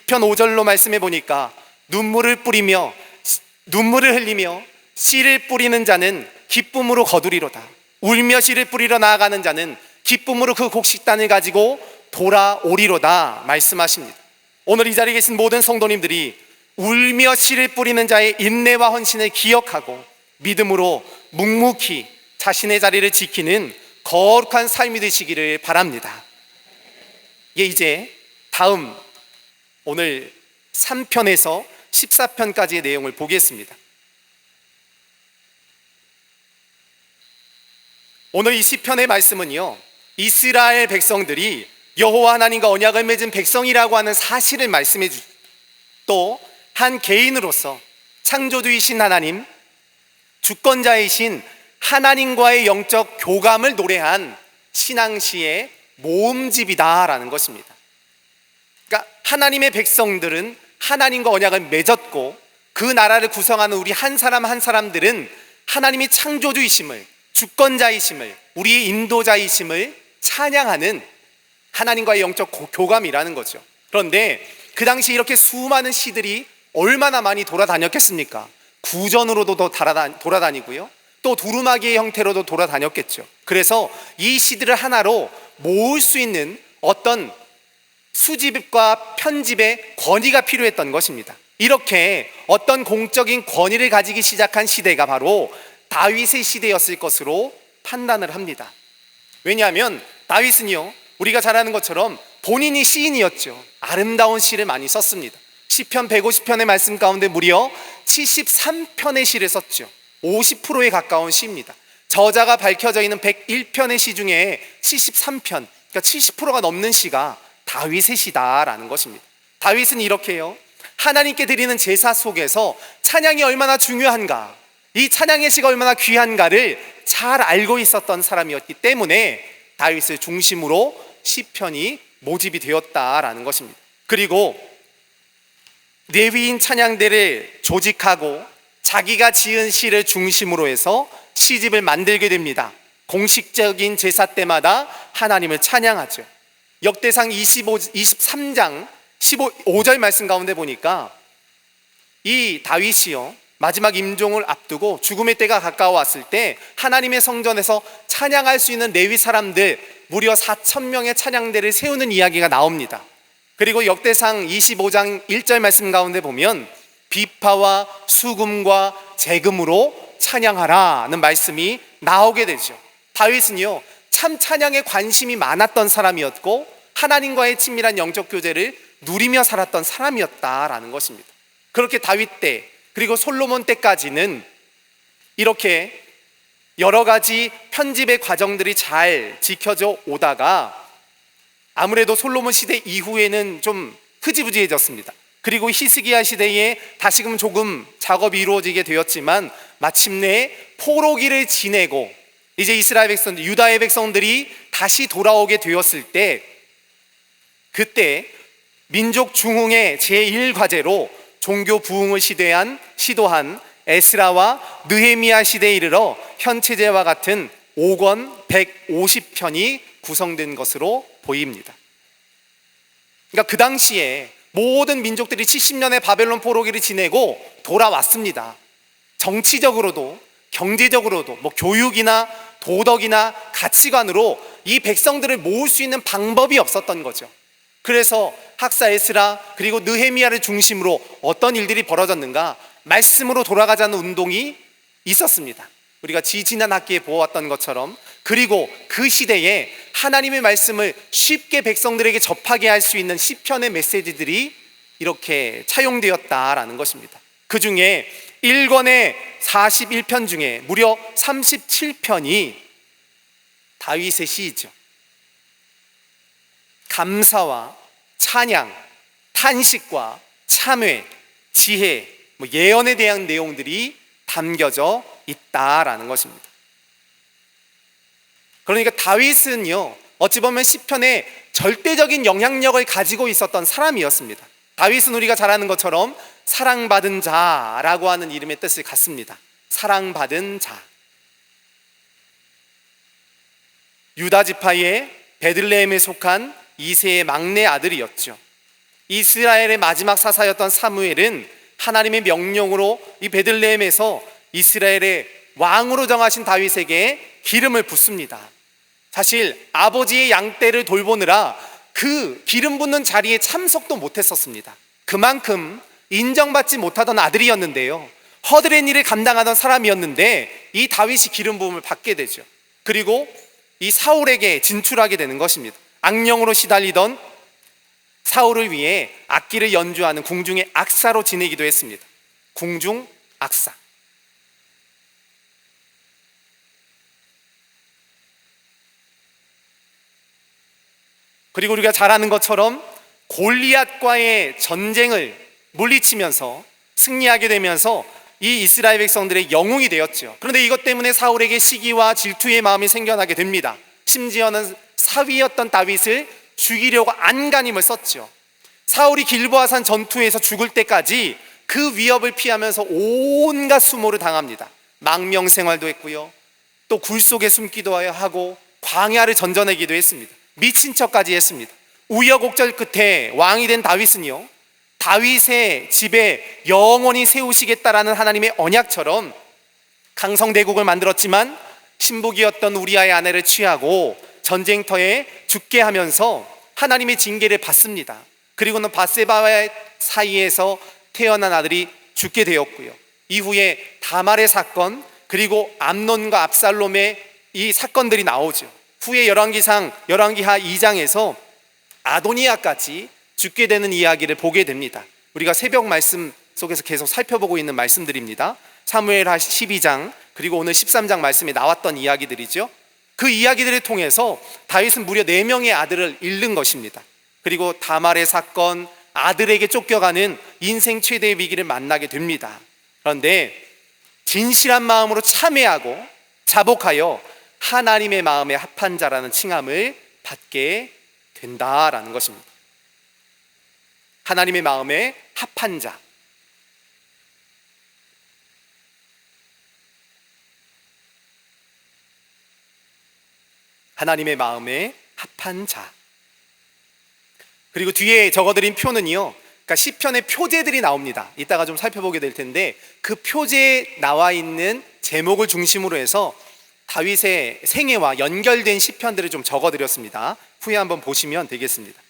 5절로 말씀해 보니까 눈물을 흘리며 씨를 뿌리는 자는 기쁨으로 거두리로다. 울며 씨를 뿌리러 나아가는 자는 기쁨으로 그 곡식단을 가지고 돌아오리로다 말씀하십니다. 오늘 이 자리에 계신 모든 성도님들이 울며 씨를 뿌리는 자의 인내와 헌신을 기억하고 믿음으로 묵묵히 자신의 자리를 지키는 거룩한 삶이 되시기를 바랍니다. 이제 다음 오늘 3편에서 14편까지의 내용을 보겠습니다. 오늘 이 시편의 말씀은요, 이스라엘 백성들이 여호와 하나님과 언약을 맺은 백성이라고 하는 사실을 말씀해 주죠. 또 한 개인으로서 창조주이신 하나님, 주권자이신 하나님과의 영적 교감을 노래한 신앙시의 모음집이다라는 것입니다. 그러니까 하나님의 백성들은 하나님과 언약을 맺었고 그 나라를 구성하는 우리 한 사람 한 사람들은 하나님이 창조주이심을, 주권자이심을, 우리의 인도자이심을 찬양하는 하나님과의 영적 교감이라는 거죠. 그런데 그 당시 이렇게 수많은 시들이 얼마나 많이 돌아다녔겠습니까? 구전으로도 돌아다니고요, 또 두루마기의 형태로도 돌아다녔겠죠. 그래서 이 시들을 하나로 모을 수 있는 어떤 수집과 편집의 권위가 필요했던 것입니다. 이렇게 어떤 공적인 권위를 가지기 시작한 시대가 바로 다윗의 시대였을 것으로 판단을 합니다. 왜냐하면 다윗은요, 우리가 잘 아는 것처럼 본인이 시인이었죠. 아름다운 시를 많이 썼습니다. 시편 150편의 말씀 가운데 무려 73편의 시를 썼죠. 50%에 가까운 시입니다. 저자가 밝혀져 있는 101편의 시 중에 73편, 그러니까 70%가 넘는 시가 다윗의 시다라는 것입니다. 다윗은 이렇게 해요. 하나님께 드리는 제사 속에서 찬양이 얼마나 중요한가, 이 찬양의 시가 얼마나 귀한가를 잘 알고 있었던 사람이었기 때문에 다윗을 중심으로 시편이 모집이 되었다라는 것입니다. 그리고 레위인 찬양대를 조직하고 자기가 지은 시를 중심으로 해서 시집을 만들게 됩니다. 공식적인 제사 때마다 하나님을 찬양하죠. 역대상 23장 15절 말씀 가운데 보니까 이 다윗이요, 마지막 임종을 앞두고 죽음의 때가 가까워왔을 때 하나님의 성전에서 찬양할 수 있는 레위 사람들 무려 4,000명의 찬양대를 세우는 이야기가 나옵니다. 그리고 역대상 25장 1절 말씀 가운데 보면 비파와 수금과 재금으로 찬양하라는 말씀이 나오게 되죠. 다윗은요, 참 찬양에 관심이 많았던 사람이었고 하나님과의 친밀한 영적 교제를 누리며 살았던 사람이었다라는 것입니다. 그렇게 다윗 때 그리고 솔로몬 때까지는 이렇게 여러 가지 편집의 과정들이 잘 지켜져 오다가 아무래도 솔로몬 시대 이후에는 좀 흐지부지해졌습니다. 그리고 히스기야 시대에 다시금 조금 작업이 이루어지게 되었지만 마침내 포로기를 지내고 이제 이스라엘 백성들, 유다의 백성들이 다시 돌아오게 되었을 때, 그때 민족 중흥의 제1과제로 종교 부흥을 시도한 에스라와 느헤미야 시대에 이르러 현체제와 같은 5권 150편이 구성된 것으로 보입니다. 그러니까 그 당시에 모든 민족들이 70년의 바벨론 포로기를 지내고 돌아왔습니다. 정치적으로도 경제적으로도 교육이나 도덕이나 가치관으로 이 백성들을 모을 수 있는 방법이 없었던 거죠. 그래서 학사 에스라 그리고 느헤미야를 중심으로 어떤 일들이 벌어졌는가? 말씀으로 돌아가자는 운동이 있었습니다. 우리가 지지난 학기에 보았던 것처럼. 그리고 그 시대에 하나님의 말씀을 쉽게 백성들에게 접하게 할 수 있는 시편의 메시지들이 이렇게 차용되었다라는 것입니다. 그 중에 1권의 41편 중에 무려 37편이 다윗의 시이죠. 감사와 찬양, 탄식과 참회, 지혜, 예언에 대한 내용들이 담겨져 있다라는 것입니다. 그러니까 다윗은요, 어찌 보면 시편에 절대적인 영향력을 가지고 있었던 사람이었습니다. 다윗은 우리가 잘 아는 것처럼 사랑받은 자라고 하는 이름의 뜻을 갖습니다. 사랑받은 자. 유다 지파의 베들레헴에 속한 이새의 막내 아들이었죠. 이스라엘의 마지막 사사였던 사무엘은 하나님의 명령으로 이 베들레헴에서 이스라엘의 왕으로 정하신 다윗에게 기름을 붓습니다. 사실 아버지의 양떼를 돌보느라 그 기름 붓는 자리에 참석도 못했었습니다. 그만큼 인정받지 못하던 아들이었는데요, 허드렛 일을 감당하던 사람이었는데 이 다윗이 기름 부음을 받게 되죠. 그리고 이 사울에게 진출하게 되는 것입니다. 악령으로 시달리던 사울을 위해 악기를 연주하는 궁중의 악사로 지내기도 했습니다. 궁중 악사. 그리고 우리가 잘 아는 것처럼 골리앗과의 전쟁을 물리치면서 승리하게 되면서 이 이스라엘 백성들의 영웅이 되었죠. 그런데 이것 때문에 사울에게 시기와 질투의 마음이 생겨나게 됩니다. 심지어는 사위였던 다윗을 죽이려고 안간힘을 썼죠. 사울이 길보아산 전투에서 죽을 때까지 그 위협을 피하면서 온갖 수모를 당합니다. 망명 생활도 했고요, 또 굴 속에 숨기도 하고 광야를 전전하기도 했습니다. 미친 척까지 했습니다. 우여곡절 끝에 왕이 된 다윗은요, 다윗의 집에 영원히 세우시겠다라는 하나님의 언약처럼 강성대국을 만들었지만 신복이었던 우리아의 아내를 취하고 전쟁터에 죽게 하면서 하나님의 징계를 받습니다. 그리고는 밧세바와의 사이에서 태어난 아들이 죽게 되었고요, 이후에 다말의 사건 그리고 암논과 압살롬의 이 사건들이 나오죠. 후에 열왕기하 2장에서 아도니아까지 죽게 되는 이야기를 보게 됩니다. 우리가 새벽 말씀 속에서 계속 살펴보고 있는 말씀들입니다. 사무엘하 12장 그리고 오늘 13장 말씀에 나왔던 이야기들이죠. 그 이야기들을 통해서 다윗은 무려 4명의 아들을 잃는 것입니다. 그리고 다말의 사건, 아들에게 쫓겨가는 인생 최대의 위기를 만나게 됩니다. 그런데 진실한 마음으로 참회하고 자복하여 하나님의 마음에 합한 자라는 칭함을 받게 된다라는 것입니다. 하나님의 마음에 합한 자. 하나님의 마음에 합한 자. 그리고 뒤에 적어드린 표는요, 그러니까 시편의 표제들이 나옵니다. 이따가 좀 살펴보게 될 텐데 그 표제에 나와 있는 제목을 중심으로 해서 다윗의 생애와 연결된 시편들을 좀 적어드렸습니다. 후에 한번 보시면 되겠습니다.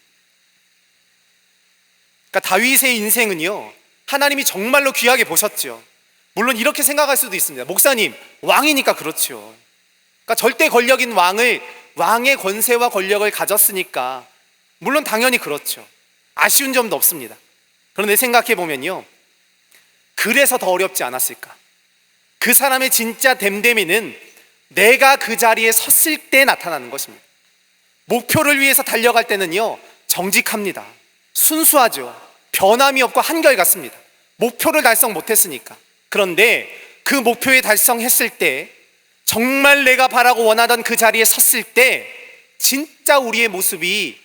그러니까 다윗의 인생은요, 하나님이 정말로 귀하게 보셨죠. 물론 이렇게 생각할 수도 있습니다. 목사님, 왕이니까 그렇죠. 그러니까 절대 권력인 왕의 권세와 권력을 가졌으니까 물론 당연히 그렇죠. 아쉬운 점도 없습니다. 그런데 생각해 보면요, 그래서 더 어렵지 않았을까? 그 사람의 진짜 됨됨이는 내가 그 자리에 섰을 때 나타나는 것입니다. 목표를 위해서 달려갈 때는요, 정직합니다. 순수하죠. 변함이 없고 한결같습니다. 목표를 달성 못했으니까. 그런데 그 목표에 달성했을 때, 정말 내가 바라고 원하던 그 자리에 섰을 때 진짜 우리의 모습이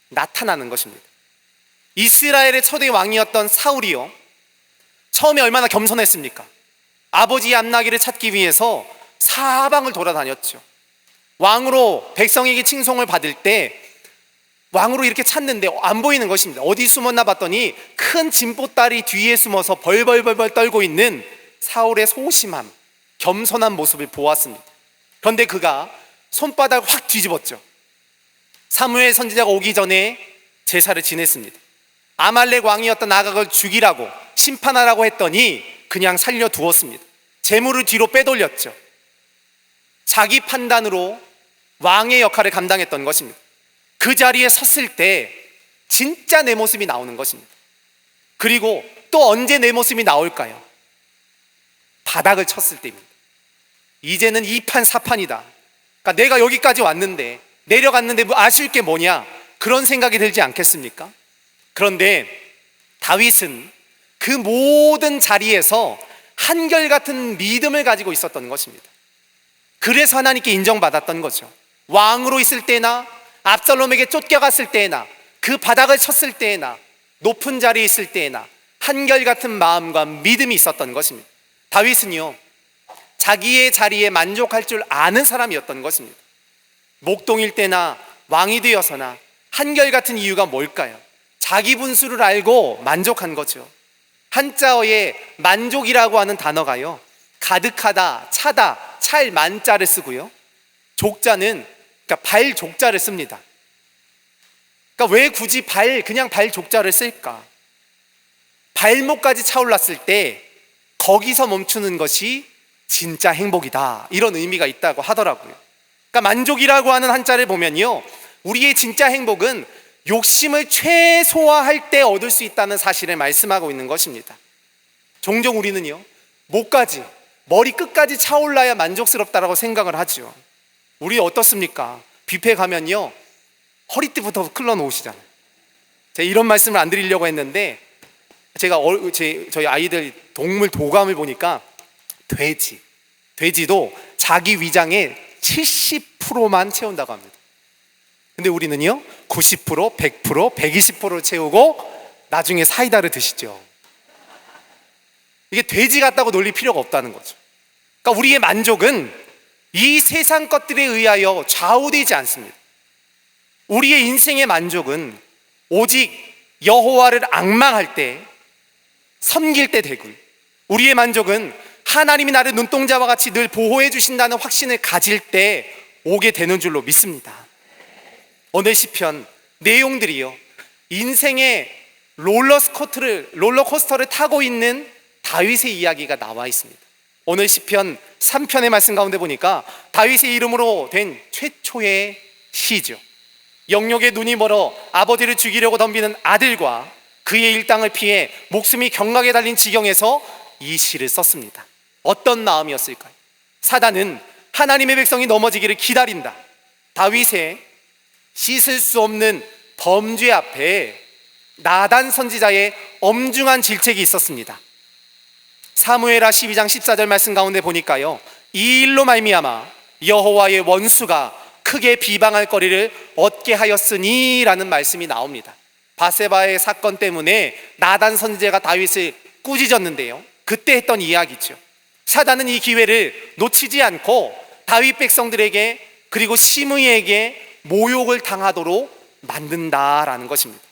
나타나는 것입니다. 이스라엘의 초대 왕이었던 사울이요, 처음에 얼마나 겸손했습니까? 아버지의 암나기를 찾기 위해서 사방을 돌아다녔죠. 왕으로 백성에게 칭송을 받을 때 왕으로 이렇게 찾는데 안 보이는 것입니다. 어디 숨었나 봤더니 큰 진보다리 뒤에 숨어서 벌벌벌벌 떨고 있는 사울의 소심함, 겸손한 모습을 보았습니다. 그런데 그가 손바닥을 확 뒤집었죠. 사무엘 선지자가 오기 전에 제사를 지냈습니다. 아말렉 왕이었던 아각을 죽이라고 심판하라고 했더니 그냥 살려두었습니다. 재물을 뒤로 빼돌렸죠. 자기 판단으로 왕의 역할을 감당했던 것입니다. 그 자리에 섰을 때 진짜 내 모습이 나오는 것입니다. 그리고 또 언제 내 모습이 나올까요? 바닥을 쳤을 때입니다. 이제는 2판 4판이다. 그러니까 내가 여기까지 왔는데, 내려갔는데 뭐 아쉬울 게 뭐냐, 그런 생각이 들지 않겠습니까? 그런데 다윗은 그 모든 자리에서 한결같은 믿음을 가지고 있었던 것입니다. 그래서 하나님께 인정받았던 거죠. 왕으로 있을 때나 압살롬에게 쫓겨갔을 때나 그 바닥을 쳤을 때나 높은 자리에 있을 때나 한결같은 마음과 믿음이 있었던 것입니다. 다윗은요, 자기의 자리에 만족할 줄 아는 사람이었던 것입니다. 목동일 때나 왕이 되어서나 한결같은 이유가 뭘까요? 자기 분수를 알고 만족한 거죠. 한자어에 만족이라고 하는 단어가요, 가득하다, 차다, 찰 만자를 쓰고요, 족자는 그러니까 발 족자를 씁니다. 그러니까 왜 굳이 그냥 발 족자를 쓸까? 발목까지 차올랐을 때 거기서 멈추는 것이 진짜 행복이다, 이런 의미가 있다고 하더라고요. 그러니까 만족이라고 하는 한자를 보면요, 우리의 진짜 행복은 욕심을 최소화할 때 얻을 수 있다는 사실을 말씀하고 있는 것입니다. 종종 우리는요, 목까지, 머리 끝까지 차올라야 만족스럽다라고 생각을 하죠. 우리 어떻습니까? 뷔페 가면요, 허리띠부터 클러 놓으시잖아요. 제가 이런 말씀을 안 드리려고 했는데, 제가 저희 아이들 동물 도감을 보니까 돼지도 자기 위장의 70%만 채운다고 합니다. 근데 우리는요, 90%, 100%, 120%를 채우고 나중에 사이다를 드시죠. 이게 돼지 같다고 놀릴 필요가 없다는 거죠. 그러니까 우리의 만족은 이 세상 것들에 의하여 좌우되지 않습니다. 우리의 인생의 만족은 오직 여호와를 앙망할 때, 섬길 때 되고요, 우리의 만족은 하나님이 나를 눈동자와 같이 늘 보호해 주신다는 확신을 가질 때 오게 되는 줄로 믿습니다. 오늘 시편 내용들이요, 인생의 롤러코스터를 타고 있는 다윗의 이야기가 나와 있습니다. 오늘 시편 3편의 말씀 가운데 보니까 다윗의 이름으로 된 최초의 시죠. 영역에 눈이 멀어 아버지를 죽이려고 덤비는 아들과 그의 일당을 피해 목숨이 경각에 달린 지경에서 이 시를 썼습니다. 어떤 마음이었을까요? 사단은 하나님의 백성이 넘어지기를 기다린다. 다윗의 씻을 수 없는 범죄 앞에 나단 선지자의 엄중한 질책이 있었습니다. 사무엘하 12장 14절 말씀 가운데 보니까요, 이 일로 말미암아 여호와의 원수가 크게 비방할 거리를 얻게 하였으니 라는 말씀이 나옵니다. 바세바의 사건 때문에 나단 선지자가 다윗을 꾸짖었는데요, 그때 했던 이야기죠. 사단은 이 기회를 놓치지 않고 다윗 백성들에게 그리고 시므이에게 모욕을 당하도록 만든다라는 것입니다.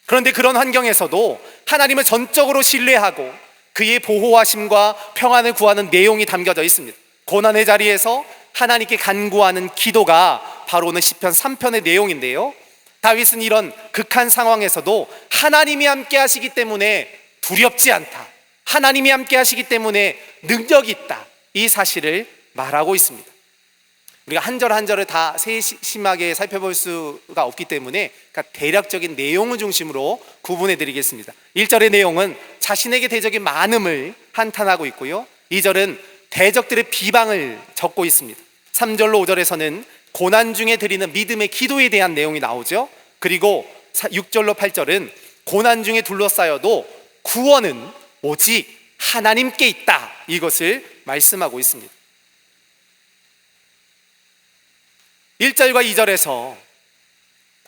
그런데 그런 환경에서도 하나님을 전적으로 신뢰하고 그의 보호하심과 평안을 구하는 내용이 담겨져 있습니다. 고난의 자리에서 하나님께 간구하는 기도가 바로 오늘 시편 3편의 내용인데요, 다윗은 이런 극한 상황에서도 하나님이 함께 하시기 때문에 두렵지 않다, 하나님이 함께 하시기 때문에 능력이 있다, 이 사실을 말하고 있습니다. 우리가 한 절 한 절을 다 세심하게 살펴볼 수가 없기 때문에 대략적인 내용을 중심으로 구분해 드리겠습니다. 1절의 내용은 자신에게 대적이 많음을 한탄하고 있고요, 2절은 대적들의 비방을 적고 있습니다. 3절로 5절에서는 고난 중에 드리는 믿음의 기도에 대한 내용이 나오죠. 그리고 6절로 8절은 고난 중에 둘러싸여도 구원은 오직 하나님께 있다, 이것을 말씀하고 있습니다. 1절과 2절에서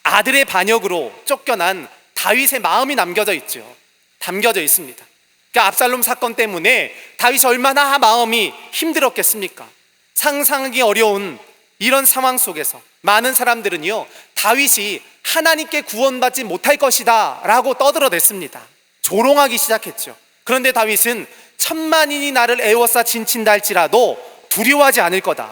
아들의 반역으로 쫓겨난 다윗의 마음이 담겨져 있습니다. 그러니까 압살롬 사건 때문에 다윗이 얼마나 마음이 힘들었겠습니까? 상상하기 어려운 이런 상황 속에서 많은 사람들은요, 다윗이 하나님께 구원받지 못할 것이다 라고 떠들어댔습니다. 조롱하기 시작했죠. 그런데 다윗은 천만인이 나를 애워싸 진친다 할지라도 두려워하지 않을 거다,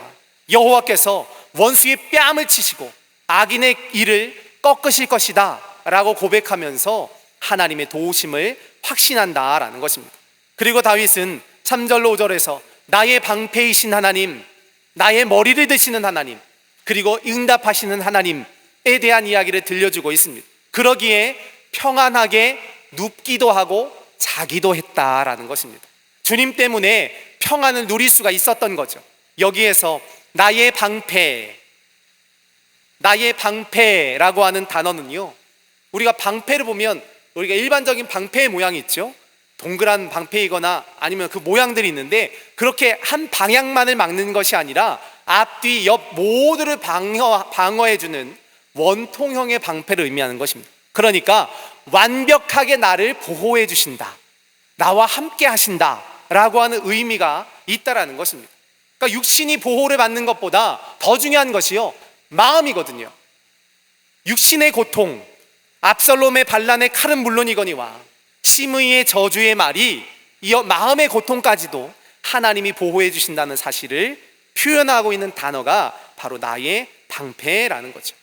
여호와께서 원수의 뺨을 치시고 악인의 일을 꺾으실 것이다 라고 고백하면서 하나님의 도우심을 확신한다라는 것입니다. 그리고 다윗은 3절로 5절에서 나의 방패이신 하나님, 나의 머리를 드시는 하나님, 그리고 응답하시는 하나님에 대한 이야기를 들려주고 있습니다. 그러기에 평안하게 눕기도 하고 자기도 했다라는 것입니다. 주님 때문에 평안을 누릴 수가 있었던 거죠. 여기에서 나의 방패라고 하는 단어는요, 우리가 방패를 보면 우리가 일반적인 방패의 모양이 있죠. 동그란 방패이거나 아니면 그 모양들이 있는데, 그렇게 한 방향만을 막는 것이 아니라 앞뒤 옆 모두를 방어해주는 원통형의 방패를 의미하는 것입니다. 그러니까 완벽하게 나를 보호해 주신다, 나와 함께 하신다 라고 하는 의미가 있다라는 것입니다. 그러니까 육신이 보호를 받는 것보다 더 중요한 것이요, 마음이거든요. 육신의 고통, 압살롬의 반란의 칼은 물론이거니와 시므이의 저주의 말이 이어 마음의 고통까지도 하나님이 보호해 주신다는 사실을 표현하고 있는 단어가 바로 나의 방패라는 거죠.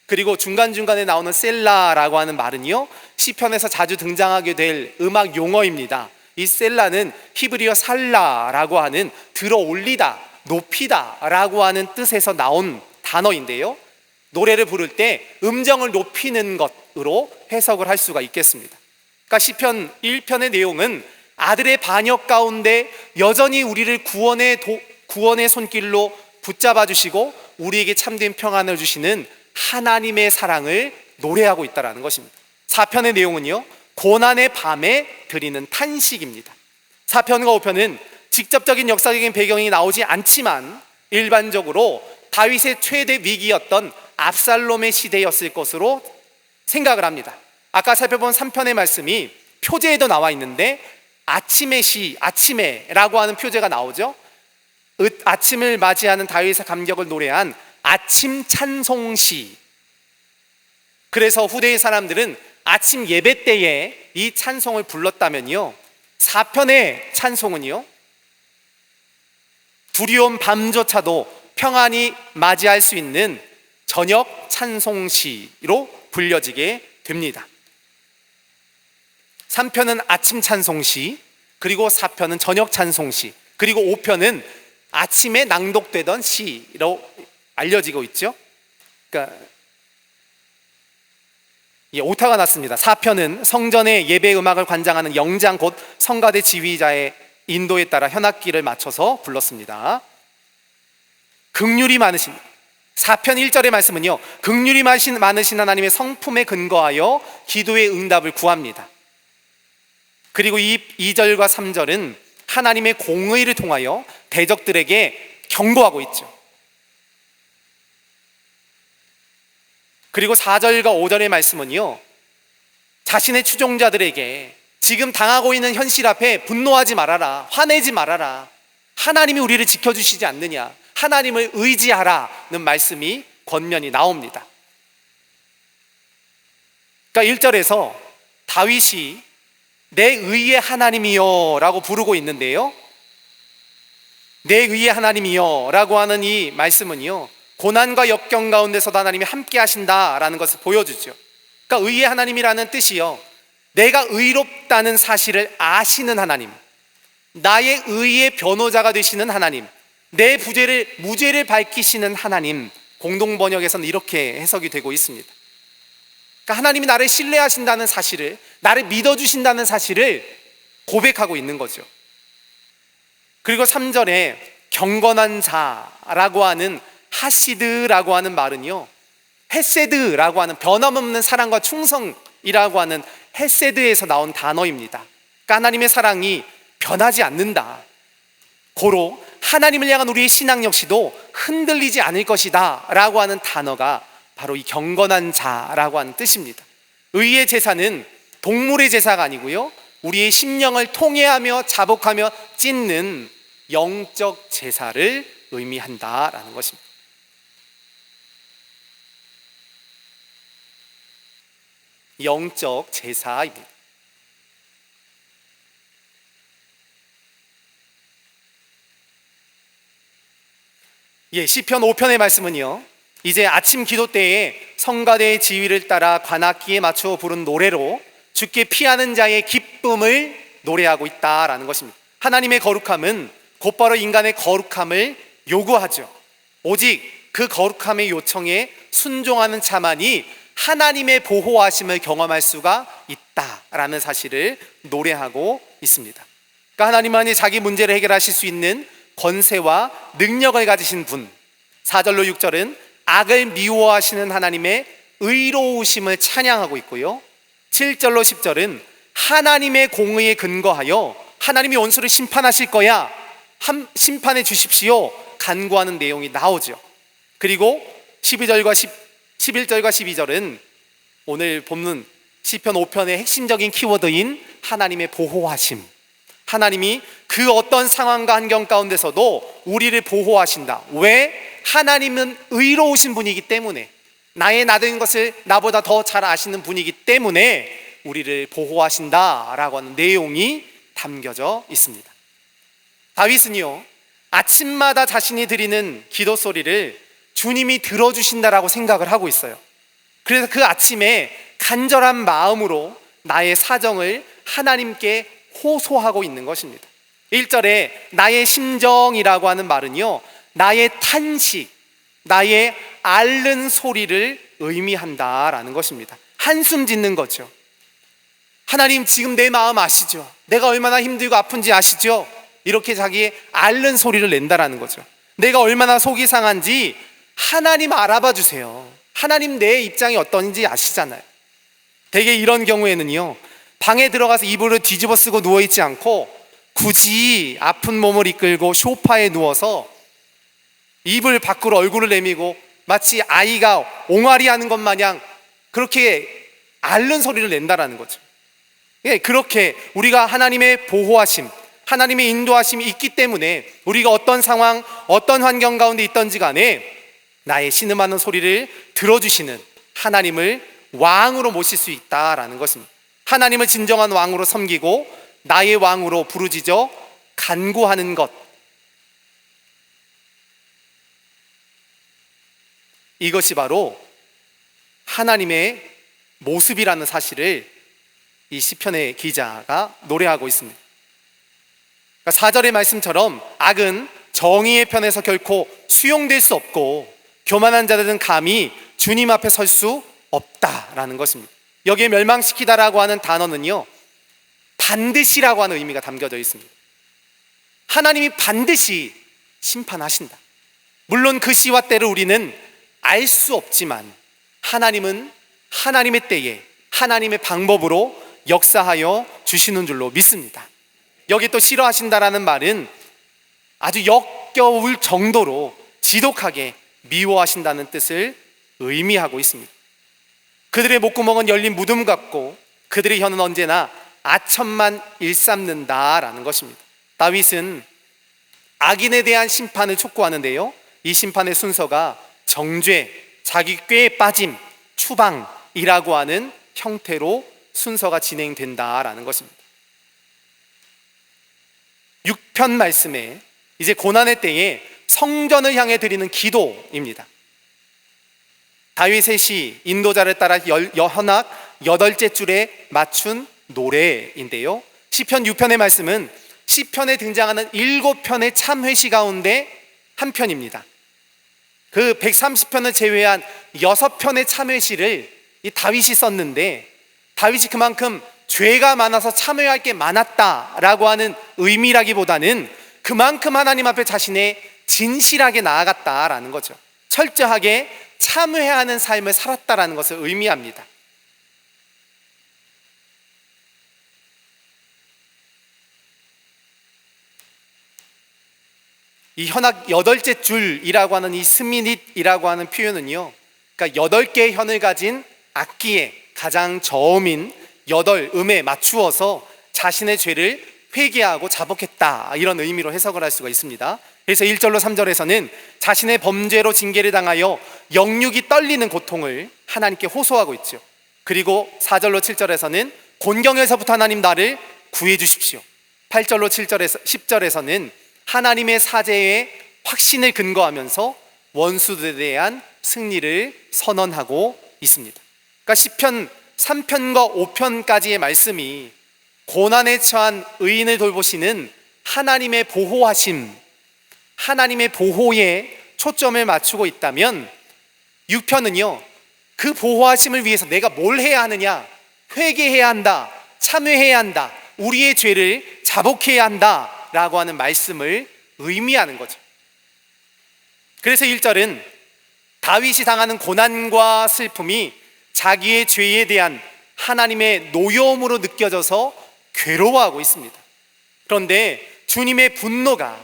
그리고 중간중간에 나오는 셀라라고 하는 말은요, 시편에서 자주 등장하게 될 음악 용어입니다. 이 셀라는 히브리어 살라라고 하는 들어 올리다, 높이다 라고 하는 뜻에서 나온 단어인데요, 노래를 부를 때 음정을 높이는 것으로 해석을 할 수가 있겠습니다. 그러니까 시편 1편의 내용은 아들의 반역 가운데 여전히 우리를 구원의 손길로 붙잡아 주시고 우리에게 참된 평안을 주시는 하나님의 사랑을 노래하고 있다는 것입니다. 4편의 내용은요, 고난의 밤에 드리는 탄식입니다. 4편과 5편은 직접적인 역사적인 배경이 나오지 않지만 일반적으로 다윗의 최대 위기였던 압살롬의 시대였을 것으로 생각을 합니다. 아까 살펴본 3편의 말씀이 표제에도 나와 있는데 아침에라고 하는 표제가 나오죠. 아침을 맞이하는 다윗의 감격을 노래한 아침 찬송시. 그래서 후대의 사람들은 아침 예배 때에 이 찬송을 불렀다면요, 4편의 찬송은요, 두려운 밤조차도 평안히 맞이할 수 있는 저녁 찬송시로 불려지게 됩니다. 3편은 아침 찬송시, 그리고 4편은 저녁 찬송시, 그리고 5편은 아침에 낭독되던 시로 알려지고 있죠. 그러니까 오타가 났습니다. 4편은 성전의 예배 음악을 관장하는 영장 곧 성가대 지휘자의 인도에 따라 현악기를 맞춰서 불렀습니다. 긍휼이 많으신, 4편 1절의 말씀은요, 긍휼이 많으신 하나님의 성품에 근거하여 기도의 응답을 구합니다. 그리고 2절과 3절은 하나님의 공의를 통하여 대적들에게 경고하고 있죠. 그리고 4절과 5절의 말씀은요, 자신의 추종자들에게 지금 당하고 있는 현실 앞에 분노하지 말아라, 화내지 말아라, 하나님이 우리를 지켜주시지 않느냐, 하나님을 의지하라는 말씀이 권면이 나옵니다. 그러니까 1절에서 다윗이 내 의의 하나님이여 라고 부르고 있는데요, 내 의의 하나님이여 라고 하는 이 말씀은요, 고난과 역경 가운데서도 하나님이 함께 하신다라는 것을 보여주죠. 그러니까 의의 하나님이라는 뜻이요, 내가 의롭다는 사실을 아시는 하나님, 나의 의의 변호자가 되시는 하나님, 내 무죄를 밝히시는 하나님, 공동번역에서는 이렇게 해석이 되고 있습니다. 그러니까 하나님이 나를 신뢰하신다는 사실을, 나를 믿어주신다는 사실을 고백하고 있는 거죠. 그리고 3절에 경건한 자라고 하는 하시드라고 하는 말은요, 헤세드라고 하는 변함없는 사랑과 충성이라고 하는 헤세드에서 나온 단어입니다. 그러니까 하나님의 사랑이 변하지 않는다, 고로 하나님을 향한 우리의 신앙 역시도 흔들리지 않을 것이다 라고 하는 단어가 바로 이 경건한 자라고 하는 뜻입니다. 의의 제사는 동물의 제사가 아니고요, 우리의 심령을 통회하며 자복하며 찢는 영적 제사를 의미한다라는 것입니다. 영적 제사입니다. 시편 5편의 말씀은요, 이제 아침 기도 때에 성가대의 지휘를 따라 관악기에 맞추어 부른 노래로 주께 피하는 자의 기쁨을 노래하고 있다라는 것입니다. 하나님의 거룩함은 곧바로 인간의 거룩함을 요구하죠. 오직 그 거룩함의 요청에 순종하는 자만이 하나님의 보호하심을 경험할 수가 있다라는 사실을 노래하고 있습니다. 그러니까 하나님만이 자기 문제를 해결하실 수 있는 권세와 능력을 가지신 분, 4절로 6절은 악을 미워하시는 하나님의 의로우심을 찬양하고 있고요, 7절로 10절은 하나님의 공의에 근거하여 하나님이 원수를 심판하실 거야, 심판해 주십시오 간구하는 내용이 나오죠. 그리고 11절과 12절은 오늘 본문 시편 5편의 핵심적인 키워드인 하나님의 보호하심, 하나님이 그 어떤 상황과 환경 가운데서도 우리를 보호하신다. 왜? 하나님은 의로우신 분이기 때문에, 나의 나된 것을 나보다 더 잘 아시는 분이기 때문에 우리를 보호하신다라고 하는 내용이 담겨져 있습니다. 다윗은요, 아침마다 자신이 드리는 기도 소리를 주님이 들어주신다라고 생각을 하고 있어요. 그래서 그 아침에 간절한 마음으로 나의 사정을 하나님께 호소하고 있는 것입니다. 1절에 나의 심정이라고 하는 말은요, 나의 탄식, 나의 앓는 소리를 의미한다라는 것입니다. 한숨 짓는 거죠. 하나님, 지금 내 마음 아시죠? 내가 얼마나 힘들고 아픈지 아시죠? 이렇게 자기의 앓는 소리를 낸다라는 거죠. 내가 얼마나 속이 상한지 하나님 알아봐 주세요. 하나님 내 입장이 어떤지 아시잖아요. 대개 이런 경우에는요, 방에 들어가서 이불을 뒤집어 쓰고 누워있지 않고 굳이 아픈 몸을 이끌고 소파에 누워서 이불 밖으로 얼굴을 내밀고 마치 아이가 옹알이 하는 것 마냥 그렇게 앓는 소리를 낸다라는 거죠. 그렇게 우리가 하나님의 보호하심, 하나님의 인도하심이 있기 때문에 우리가 어떤 상황, 어떤 환경 가운데 있든지 간에 나의 신음하는 소리를 들어주시는 하나님을 왕으로 모실 수 있다라는 것입니다. 하나님을 진정한 왕으로 섬기고 나의 왕으로 부르짖어 간구하는 것, 이것이 바로 하나님의 모습이라는 사실을 이 시편의 기자가 노래하고 있습니다. 그러니까 4절의 말씀처럼 악은 정의의 편에서 결코 수용될 수 없고 교만한 자들은 감히 주님 앞에 설 수 없다라는 것입니다. 여기에 멸망시키다라고 하는 단어는요, 반드시라고 하는 의미가 담겨져 있습니다. 하나님이 반드시 심판하신다. 물론 그 시와 때를 우리는 알 수 없지만 하나님은 하나님의 때에 하나님의 방법으로 역사하여 주시는 줄로 믿습니다. 여기 또 싫어하신다라는 말은 아주 역겨울 정도로 지독하게 미워하신다는 뜻을 의미하고 있습니다. 그들의 목구멍은 열린 무덤 같고 그들의 혀는 언제나 아첨만 일삼는다라는 것입니다. 다윗은 악인에 대한 심판을 촉구하는데요, 이 심판의 순서가 정죄, 자기 꾀에 빠짐, 추방이라고 하는 형태로 순서가 진행된다라는 것입니다. 6편 말씀에 이제 고난의 때에 성전을 향해 드리는 기도입니다. 다윗의 시 인도자를 따라 현악 8째 줄에 맞춘 노래인데요, 시편 6편의 말씀은 시편에 등장하는 7편의 참회시 가운데 한 편입니다. 그 130편을 제외한 6편의 참회시를 이 다윗이 썼는데, 다윗이 그만큼 죄가 많아서 참회할 게 많았다라고 하는 의미라기보다는 그만큼 하나님 앞에 자신의 진실하게 나아갔다라는 거죠. 철저하게 참회하는 삶을 살았다라는 것을 의미합니다. 이 현악 8째 줄이라고 하는 이 스미닛이라고 하는 표현은요, 그러니까 8개의 현을 가진 악기의 가장 저음인 8음에 맞추어서 자신의 죄를 회개하고 자복했다, 이런 의미로 해석을 할 수가 있습니다. 그래서 1절로 3절에서는 자신의 범죄로 징계를 당하여 영육이 떨리는 고통을 하나님께 호소하고 있죠. 그리고 4절로 7절에서는 곤경에서부터 하나님 나를 구해 주십시오. 8절로 7절에서 10절에서는 하나님의 사죄에 확신을 근거하면서 원수들에 대한 승리를 선언하고 있습니다. 그러니까 시편 3편과 5편까지의 말씀이 고난에 처한 의인을 돌보시는 하나님의 보호하심, 하나님의 보호에 초점을 맞추고 있다면 6편은요, 그 보호하심을 위해서 내가 뭘 해야 하느냐, 회개해야 한다, 참회해야 한다, 우리의 죄를 자복해야 한다 라고 하는 말씀을 의미하는 거죠. 그래서 1절은 다윗이 당하는 고난과 슬픔이 자기의 죄에 대한 하나님의 노여움으로 느껴져서 괴로워하고 있습니다. 그런데 주님의 분노가,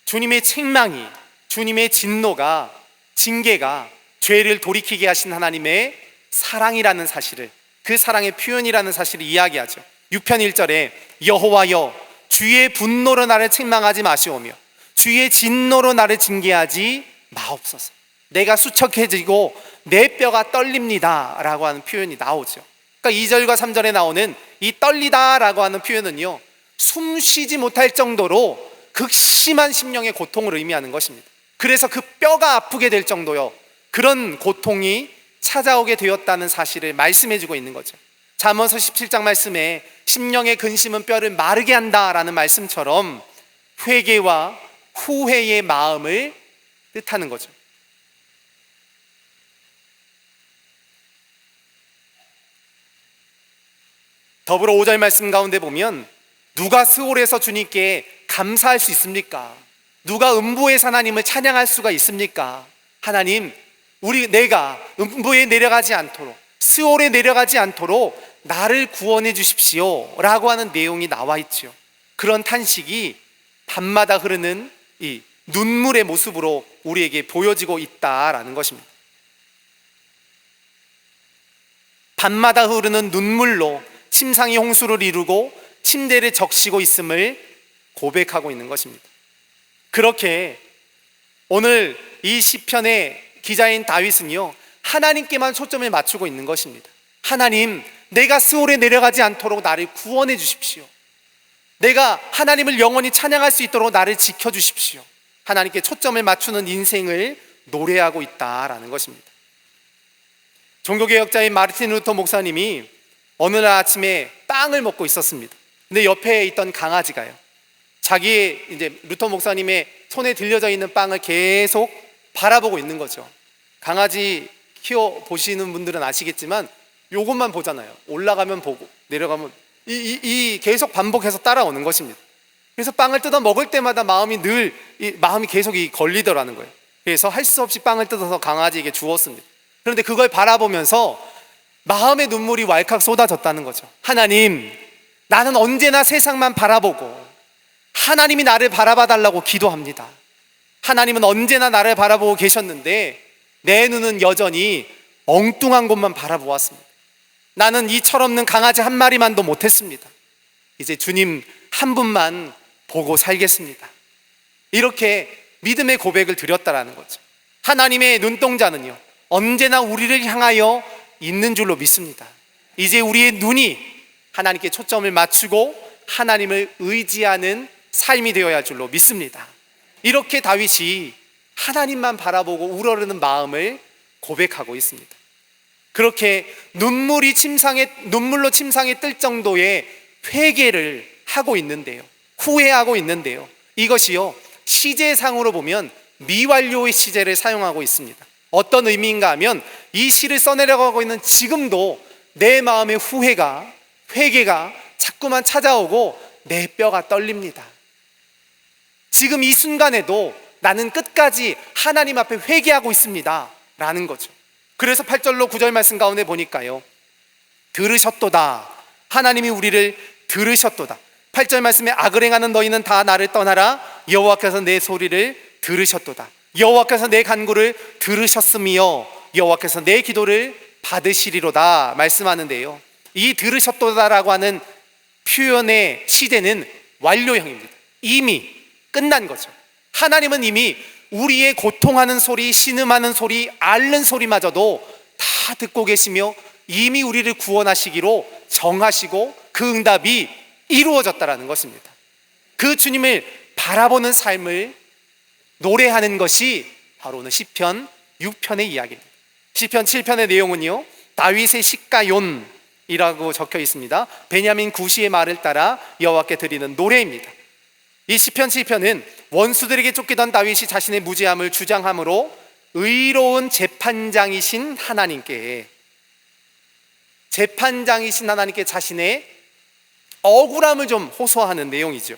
주님의 책망이, 주님의 진노가, 징계가 죄를 돌이키게 하신 하나님의 사랑이라는 사실을, 그 사랑의 표현이라는 사실을 이야기하죠. 6편 1절에 여호와여 주의 분노로 나를 책망하지 마시오며 주의 진노로 나를 징계하지 마옵소서. 내가 수척해지고 내 뼈가 떨립니다 라고 하는 표현이 나오죠. 그러니까 2절과 3절에 나오는 이 떨리다 라고 하는 표현은요, 숨 쉬지 못할 정도로 극심한 심령의 고통을 의미하는 것입니다. 그래서 그 뼈가 아프게 될 정도요, 그런 고통이 찾아오게 되었다는 사실을 말씀해주고 있는 거죠. 잠언서 17장 말씀에 심령의 근심은 뼈를 마르게 한다라는 말씀처럼 회개와 후회의 마음을 뜻하는 거죠. 더불어 5절 말씀 가운데 보면 누가 스올에서 주님께 감사할 수 있습니까? 누가 음부에서 하나님을 찬양할 수가 있습니까? 하나님, 내가 음부에 내려가지 않도록, 스올에 내려가지 않도록 나를 구원해 주십시오 라고 하는 내용이 나와 있죠. 그런 탄식이 밤마다 흐르는 이 눈물의 모습으로 우리에게 보여지고 있다라는 것입니다. 밤마다 흐르는 눈물로 침상이 홍수를 이루고 침대를 적시고 있음을 고백하고 있는 것입니다. 그렇게 오늘 이 시편의 기자인 다윗은요, 하나님께만 초점을 맞추고 있는 것입니다. 하나님, 내가 스올에 내려가지 않도록 나를 구원해 주십시오. 내가 하나님을 영원히 찬양할 수 있도록 나를 지켜주십시오. 하나님께 초점을 맞추는 인생을 노래하고 있다라는 것입니다. 종교개혁자인 마르틴 루터 목사님이 어느 날 아침에 빵을 먹고 있었습니다. 근데 옆에 있던 강아지가요, 자기의 이제 루터 목사님의 손에 들려져 있는 빵을 계속 바라보고 있는 거죠. 강아지 키워 보시는 분들은 아시겠지만 요것만 보잖아요. 올라가면 보고 내려가면 이 계속 반복해서 따라오는 것입니다. 그래서 빵을 뜯어 먹을 때마다 마음이 계속 걸리더라는 거예요. 그래서 할 수 없이 빵을 뜯어서 강아지에게 주었습니다. 그런데 그걸 바라보면서 마음의 눈물이 왈칵 쏟아졌다는 거죠. 하나님, 나는 언제나 세상만 바라보고 하나님이 나를 바라봐 달라고 기도합니다. 하나님은 언제나 나를 바라보고 계셨는데 내 눈은 여전히 엉뚱한 곳만 바라보았습니다. 나는 이 철없는 강아지 한 마리만도 못했습니다. 이제 주님 한 분만 보고 살겠습니다. 이렇게 믿음의 고백을 드렸다라는 거죠. 하나님의 눈동자는요, 언제나 우리를 향하여 있는 줄로 믿습니다. 이제 우리의 눈이 하나님께 초점을 맞추고 하나님을 의지하는 삶이 되어야 할 줄로 믿습니다. 이렇게 다윗이 하나님만 바라보고 우러르는 마음을 고백하고 있습니다. 그렇게 눈물로 침상에 뜰 정도의 회개를 하고 있는데요, 후회하고 있는데요, 이것이요 시제상으로 보면 미완료의 시제를 사용하고 있습니다. 어떤 의미인가 하면 이 시를 써내려가고 있는 지금도 내 마음의 회개가 자꾸만 찾아오고 내 뼈가 떨립니다. 지금 이 순간에도 나는 끝까지 하나님 앞에 회개하고 있습니다 라는 거죠. 그래서 8절로 9절 말씀 가운데 보니까요, 들으셨도다, 하나님이 우리를 들으셨도다. 8절 말씀에 악을 행하는 너희는 다 나를 떠나라, 여호와께서 내 소리를 들으셨도다. 여호와께서 내 간구를 들으셨으며 여호와께서 내 기도를 받으시리로다 말씀하는데요, 이 들으셨도다라고 하는 표현의 시제는 완료형입니다. 이미 끝난 거죠. 하나님은 이미 우리의 고통하는 소리, 신음하는 소리, 앓는 소리마저도 다 듣고 계시며 이미 우리를 구원하시기로 정하시고 그 응답이 이루어졌다라는 것입니다. 그 주님을 바라보는 삶을 노래하는 것이 바로 오늘 시편 6편의 이야기입니다. 시편 7편의 내용은요, 다윗의 시가욘이라고 적혀 있습니다. 베냐민 구시의 말을 따라 여호와께 드리는 노래입니다. 이 시편 7편은 원수들에게 쫓기던 다윗이 자신의 무죄함을 주장함으로 의로운 재판장이신 하나님께 자신의 억울함을 좀 호소하는 내용이죠.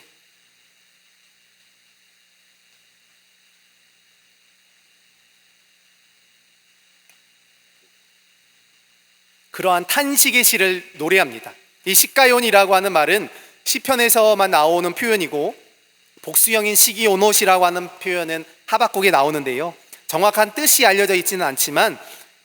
그러한 탄식의 시를 노래합니다. 이 시가욘이라고 하는 말은 시편에서만 나오는 표현이고 복수형인 시기오노시라고 하는 표현은 하박국에 나오는데요, 정확한 뜻이 알려져 있지는 않지만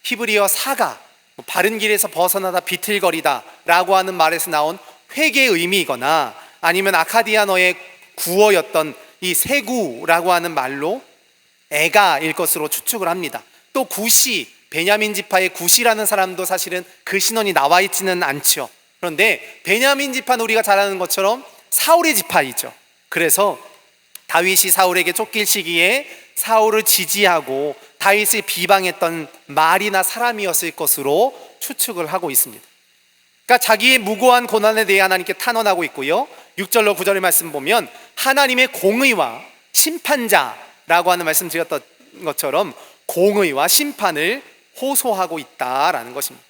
히브리어 사가, 바른 길에서 벗어나다 비틀거리다 라고 하는 말에서 나온 회개의 의미이거나 아니면 아카디아어의 구어였던 이 세구라고 하는 말로 애가일 것으로 추측을 합니다. 또 구시, 베냐민 지파의 구시라는 사람도 사실은 그 신원이 나와 있지는 않죠. 그런데 베냐민 지파는 우리가 잘 아는 것처럼 사울의 지파이죠. 그래서 다윗이 사울에게 쫓길 시기에 사울을 지지하고 다윗을 비방했던 말이나 사람이었을 것으로 추측을 하고 있습니다. 그러니까 자기의 무고한 고난에 대해 하나님께 탄원하고 있고요, 6절로 9절의 말씀 보면 하나님의 공의와 심판자라고 하는 말씀 드렸던 것처럼 공의와 심판을 호소하고 있다라는 것입니다.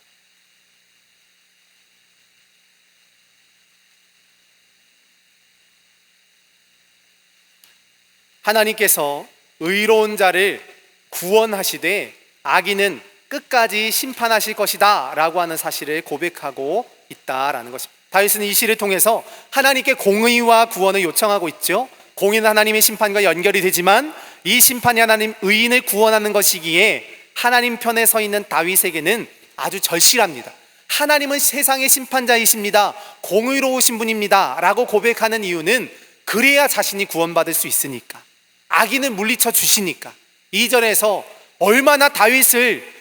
하나님께서 의로운 자를 구원하시되 악인은 끝까지 심판하실 것이다 라고 하는 사실을 고백하고 있다라는 것입니다. 다윗은 이 시를 통해서 하나님께 공의와 구원을 요청하고 있죠. 공의는 하나님의 심판과 연결이 되지만 이 심판이 하나님 의인을 구원하는 것이기에 하나님 편에 서 있는 다윗에게는 아주 절실합니다. 하나님은 세상의 심판자이십니다, 공의로우신 분입니다 라고 고백하는 이유는 그래야 자신이 구원받을 수 있으니까, 악인을 물리쳐 주시니까. 2절에서 얼마나 다윗을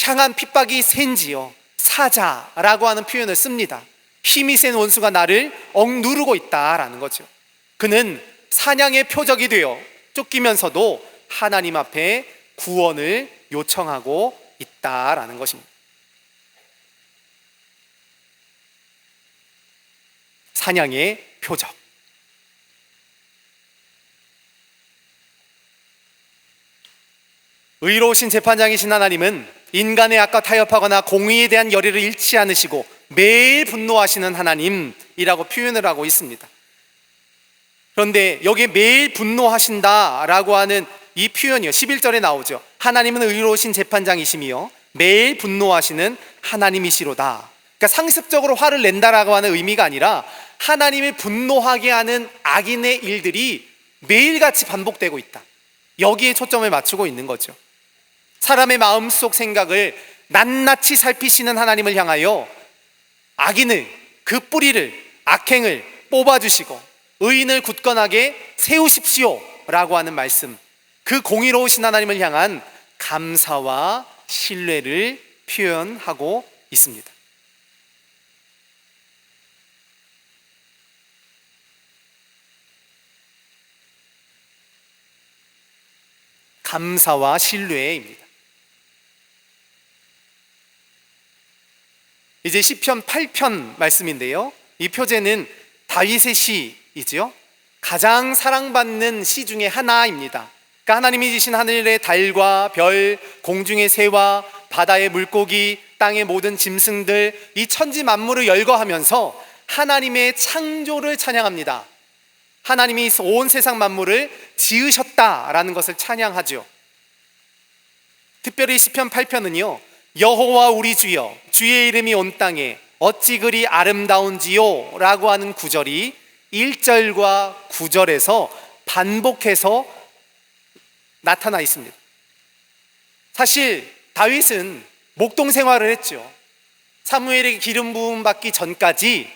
향한 핍박이 센지요, 사자라고 하는 표현을 씁니다. 힘이 센 원수가 나를 억누르고 있다라는 거죠. 그는 사냥의 표적이 되어 쫓기면서도 하나님 앞에 구원을 요청하고 있다라는 것입니다. 사냥의 표적. 의로우신 재판장이신 하나님은 인간의 악과 타협하거나 공의에 대한 열의를 잃지 않으시고 매일 분노하시는 하나님이라고 표현을 하고 있습니다. 그런데 여기에 매일 분노하신다라고 하는 이 표현이요, 11절에 나오죠. 하나님은 의로우신 재판장이시며 매일 분노하시는 하나님이시로다. 그러니까 상습적으로 화를 낸다라고 하는 의미가 아니라 하나님을 분노하게 하는 악인의 일들이 매일같이 반복되고 있다, 여기에 초점을 맞추고 있는 거죠. 사람의 마음속 생각을 낱낱이 살피시는 하나님을 향하여 악인을, 그 뿌리를, 악행을 뽑아주시고 의인을 굳건하게 세우십시오 라고 하는 말씀, 그 공의로우신 하나님을 향한 감사와 신뢰를 표현하고 있습니다. 감사와 신뢰입니다. 이제 시편 8편 말씀인데요, 이 표제는 다윗의 시이지요. 가장 사랑받는 시 중에 하나입니다. 그러니까 하나님이 지신 하늘의 달과 별, 공중의 새와 바다의 물고기, 땅의 모든 짐승들, 이 천지 만물을 열거하면서 하나님의 창조를 찬양합니다. 하나님이 온 세상 만물을 지으셨다라는 것을 찬양하죠. 특별히 시편 8편은요, 여호와 우리 주여, 주의 이름이 온 땅에 어찌 그리 아름다운지요 라고 하는 구절이 1절과 9절에서 반복해서 나타나 있습니다. 사실 다윗은 목동 생활을 했죠. 사무엘에게 기름 부음 받기 전까지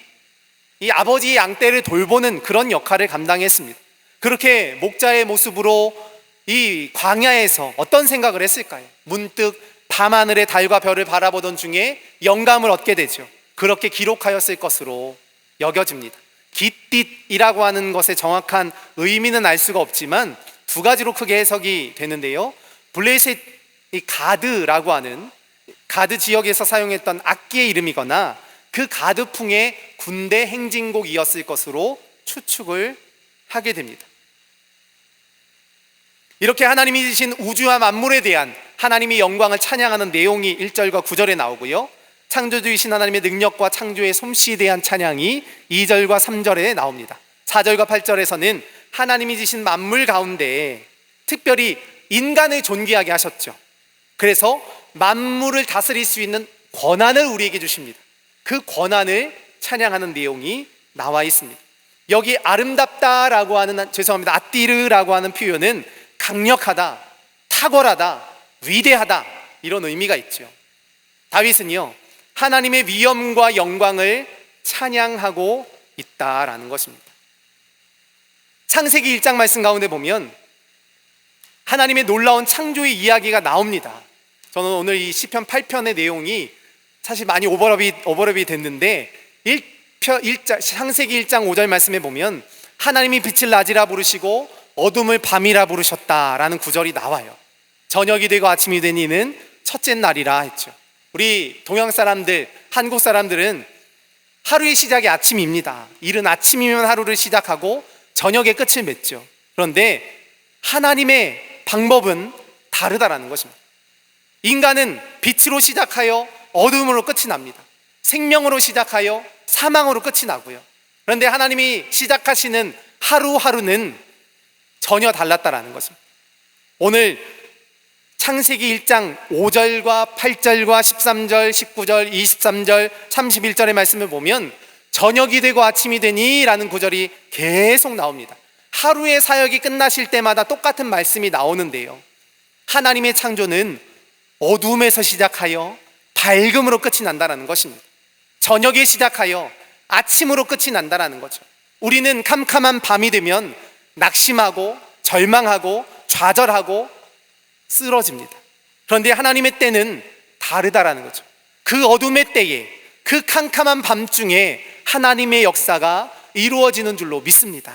이 아버지의 양떼를 돌보는 그런 역할을 감당했습니다. 그렇게 목자의 모습으로 이 광야에서 어떤 생각을 했을까요? 문득 밤하늘의 달과 별을 바라보던 중에 영감을 얻게 되죠. 그렇게 기록하였을 것으로 여겨집니다. 깃딧이라고 하는 것의 정확한 의미는 알 수가 없지만 두 가지로 크게 해석이 되는데요, 블레셋 이 가드라고 하는 가드 지역에서 사용했던 악기의 이름이거나 그 가드풍의 군대 행진곡이었을 것으로 추측을 하게 됩니다. 이렇게 하나님이 지신 우주와 만물에 대한 하나님의 영광을 찬양하는 내용이 1절과 9절에 나오고요, 창조주이신 하나님의 능력과 창조의 솜씨에 대한 찬양이 2절과 3절에 나옵니다. 4절과 8절에서는 하나님이 지신 만물 가운데 특별히 인간을 존귀하게 하셨죠. 그래서 만물을 다스릴 수 있는 권한을 우리에게 주십니다. 그 권한을 찬양하는 내용이 나와 있습니다. 여기 아름답다라고 하는, 아띠르라고 하는 표현은 강력하다, 탁월하다, 위대하다, 이런 의미가 있죠. 다윗은요, 하나님의 위엄과 영광을 찬양하고 있다라는 것입니다. 창세기 1장 말씀 가운데 보면 하나님의 놀라운 창조의 이야기가 나옵니다. 저는 오늘 이 시편 8편의 내용이 사실 많이 오버랩이 됐는데 창세기 1장 5절 말씀에 보면 하나님이 빛을 낮이라 부르시고 어둠을 밤이라 부르셨다라는 구절이 나와요. 저녁이 되고 아침이 된 이는 첫째 날이라 했죠. 우리 동양 사람들, 한국 사람들은 하루의 시작이 아침입니다. 이른 아침이면 하루를 시작하고 저녁에 끝을 맺죠. 그런데 하나님의 방법은 다르다라는 것입니다. 인간은 빛으로 시작하여 어둠으로 끝이 납니다. 생명으로 시작하여 사망으로 끝이 나고요. 그런데 하나님이 시작하시는 하루하루는 전혀 달랐다라는 것입니다. 오늘 창세기 1장 5절과 8절과 13절, 19절, 23절, 31절의 말씀을 보면 저녁이 되고 아침이 되니 라는 구절이 계속 나옵니다. 하루의 사역이 끝나실 때마다 똑같은 말씀이 나오는데요, 하나님의 창조는 어둠에서 시작하여 밝음으로 끝이 난다는 것입니다. 저녁에 시작하여 아침으로 끝이 난다는 거죠. 우리는 캄캄한 밤이 되면 낙심하고 절망하고 좌절하고 쓰러집니다. 그런데 하나님의 때는 다르다라는 거죠. 그 어둠의 때에, 그 캄캄한 밤중에 하나님의 역사가 이루어지는 줄로 믿습니다.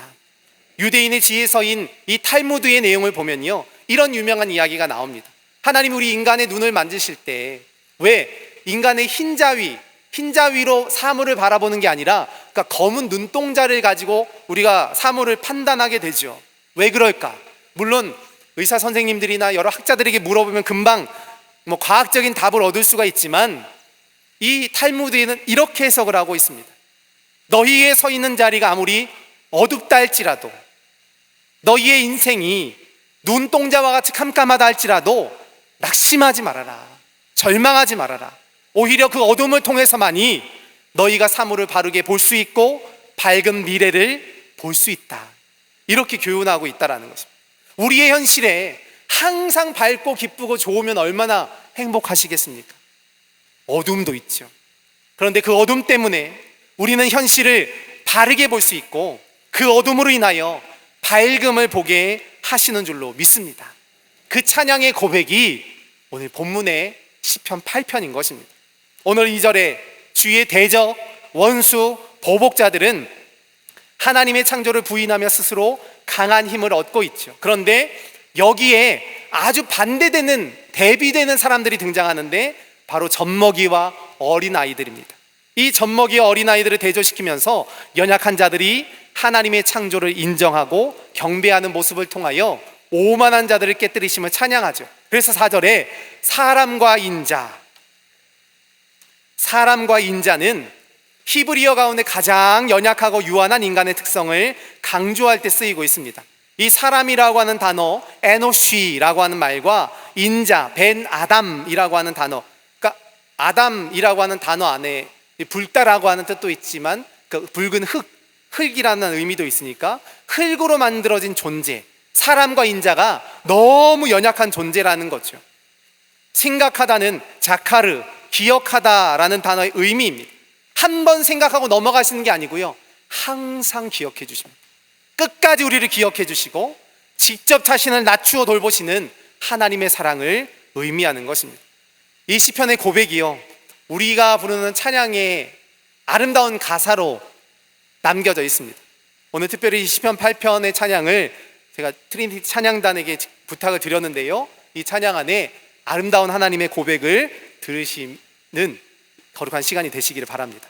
유대인의 지혜서인 이 탈무드의 내용을 보면요, 이런 유명한 이야기가 나옵니다. 하나님 우리 인간의 눈을 만지실 때 왜 인간의 흰자위로 사물을 바라보는 게 아니라, 그러니까 검은 눈동자를 가지고 우리가 사물을 판단하게 되죠. 왜 그럴까? 물론 의사 선생님들이나 여러 학자들에게 물어보면 금방 과학적인 답을 얻을 수가 있지만 이 탈무드에는 이렇게 해석을 하고 있습니다. 너희의 서 있는 자리가 아무리 어둡다 할지라도 너희의 인생이 눈동자와 같이 캄캄하다 할지라도 낙심하지 말아라. 절망하지 말아라. 오히려 그 어둠을 통해서만이 너희가 사물을 바르게 볼 수 있고 밝은 미래를 볼 수 있다. 이렇게 교훈하고 있다라는 것입니다. 우리의 현실에 항상 밝고 기쁘고 좋으면 얼마나 행복하시겠습니까? 어둠도 있죠. 그런데 그 어둠 때문에 우리는 현실을 바르게 볼 수 있고 그 어둠으로 인하여 밝음을 보게 하시는 줄로 믿습니다. 그 찬양의 고백이 오늘 본문의 시편 8편인 것입니다. 오늘 2절에 주의 대적, 원수, 보복자들은 하나님의 창조를 부인하며 스스로 강한 힘을 얻고 있죠. 그런데 여기에 아주 반대되는, 대비되는 사람들이 등장하는데 바로 젖먹이와 어린아이들입니다. 이 젖먹이와 어린아이들을 대조시키면서 연약한 자들이 하나님의 창조를 인정하고 경배하는 모습을 통하여 오만한 자들을 깨뜨리심을 찬양하죠. 그래서 4절에 사람과 인자는 히브리어 가운데 가장 연약하고 유한한 인간의 특성을 강조할 때 쓰이고 있습니다. 이 사람이라고 하는 단어, 에노쉬라고 하는 말과 인자, 벤 아담이라고 하는 단어, 그러니까 아담이라고 하는 단어 안에 붉다라고 하는 뜻도 있지만 그 붉은 흙이라는 의미도 있으니까 흙으로 만들어진 존재, 사람과 인자가 너무 연약한 존재라는 거죠. 생각하다는 자카르, 기억하다라는 단어의 의미입니다. 한 번 생각하고 넘어가시는 게 아니고요, 항상 기억해 주십니다. 끝까지 우리를 기억해 주시고 직접 자신을 낮추어 돌보시는 하나님의 사랑을 의미하는 것입니다. 이 시편의 고백이요, 우리가 부르는 찬양의 아름다운 가사로 남겨져 있습니다. 오늘 특별히 이 시편 8편의 찬양을 제가 트리니티 찬양단에게 부탁을 드렸는데요, 이 찬양 안에 아름다운 하나님의 고백을 들으시는 거룩한 시간이 되시기를 바랍니다.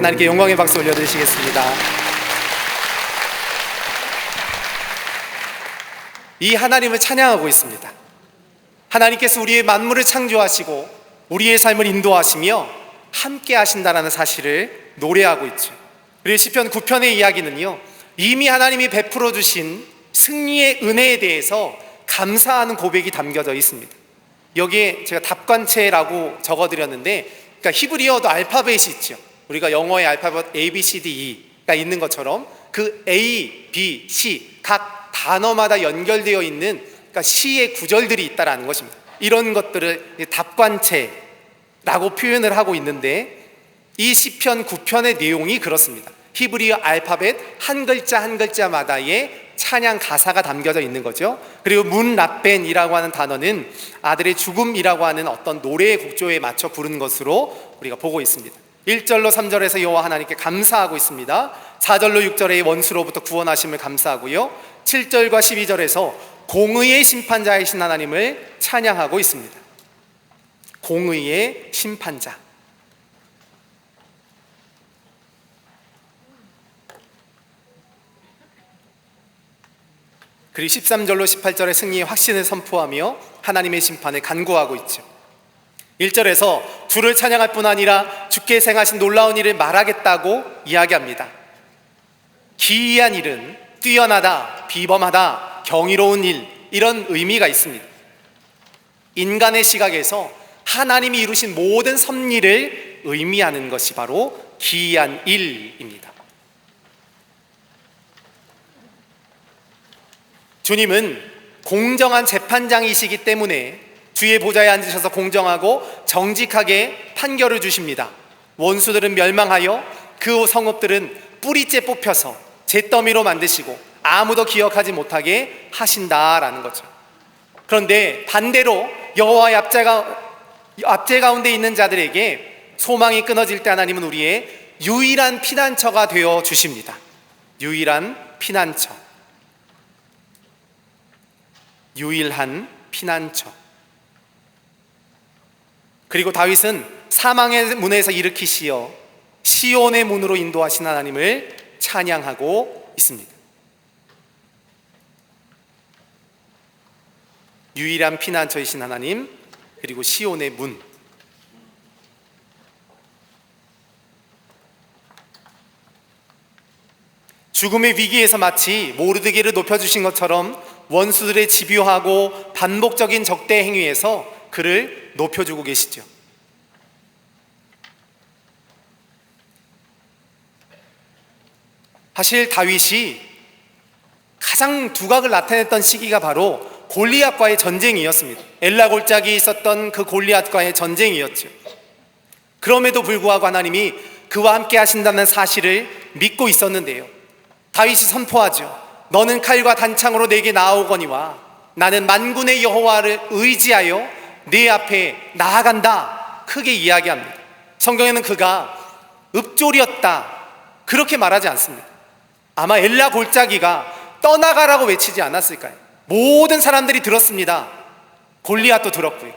하나님께 영광의 박수 올려드리시겠습니다. 이 하나님을 찬양하고 있습니다. 하나님께서 우리의 만물을 창조하시고 우리의 삶을 인도하시며 함께 하신다라는 사실을 노래하고 있죠. 그리고 시편 9편의 이야기는요, 이미 하나님이 베풀어 주신 승리의 은혜에 대해서 감사하는 고백이 담겨져 있습니다. 여기에 제가 답관체라고 적어드렸는데, 그러니까 히브리어도 알파벳이 있죠. 우리가 영어의 알파벳 A, B, C, D, E가 있는 것처럼 그 A, B, C 각 단어마다 연결되어 있는 그러니까 시의 구절들이 있다라는 것입니다. 이런 것들을 답관체라고 표현을 하고 있는데 이 시편 9편의 내용이 그렇습니다. 히브리어 알파벳 한 글자 한 글자마다의 찬양 가사가 담겨져 있는 거죠. 그리고 문라벤이라고 하는 단어는 아들의 죽음이라고 하는 어떤 노래의 곡조에 맞춰 부르는 것으로 우리가 보고 있습니다. 1절로 3절에서 여호와 하나님께 감사하고 있습니다. 4절로 6절에 원수로부터 구원하심을 감사하고요, 7절과 12절에서 공의의 심판자이신 하나님을 찬양하고 있습니다. 공의의 심판자. 그리고 13절로 18절의 승리의 확신을 선포하며 하나님의 심판을 간구하고 있죠. 1절에서 주를 찬양할 뿐 아니라 주께 행하신 놀라운 일을 말하겠다고 이야기합니다. 기이한 일은 뛰어나다, 비범하다, 경이로운 일, 이런 의미가 있습니다. 인간의 시각에서 하나님이 이루신 모든 섭리를 의미하는 것이 바로 기이한 일입니다. 주님은 공정한 재판장이시기 때문에 주의 보좌에 앉으셔서 공정하고 정직하게 판결을 주십니다. 원수들은 멸망하여 그 성읍들은 뿌리째 뽑혀서 잿더미로 만드시고 아무도 기억하지 못하게 하신다라는 거죠. 그런데 반대로 여호와의 압제 가운데 있는 자들에게 소망이 끊어질 때 하나님은 우리의 유일한 피난처가 되어 주십니다. 유일한 피난처. 유일한 피난처. 그리고 다윗은 사망의 문에서 일으키시어 시온의 문으로 인도하신 하나님을 찬양하고 있습니다. 유일한 피난처이신 하나님, 그리고 시온의 문. 죽음의 위기에서 마치 모르드게를 높여주신 것처럼 원수들의 집요하고 반복적인 적대 행위에서 그를 높여주고 계시죠. 사실 다윗이 가장 두각을 나타냈던 시기가 바로 골리앗과의 전쟁이었습니다. 엘라 골짜기에 있었던 그 골리앗과의 전쟁이었죠. 그럼에도 불구하고 하나님이 그와 함께 하신다는 사실을 믿고 있었는데요, 다윗이 선포하죠. 너는 칼과 단창으로 내게 나아오거니와 나는 만군의 여호와를 의지하여 네 앞에 나아간다, 크게 이야기합니다. 성경에는 그가 읍졸이었다 그렇게 말하지 않습니다. 아마 엘라 골짜기가 떠나가라고 외치지 않았을까요? 모든 사람들이 들었습니다. 골리앗도 들었고요,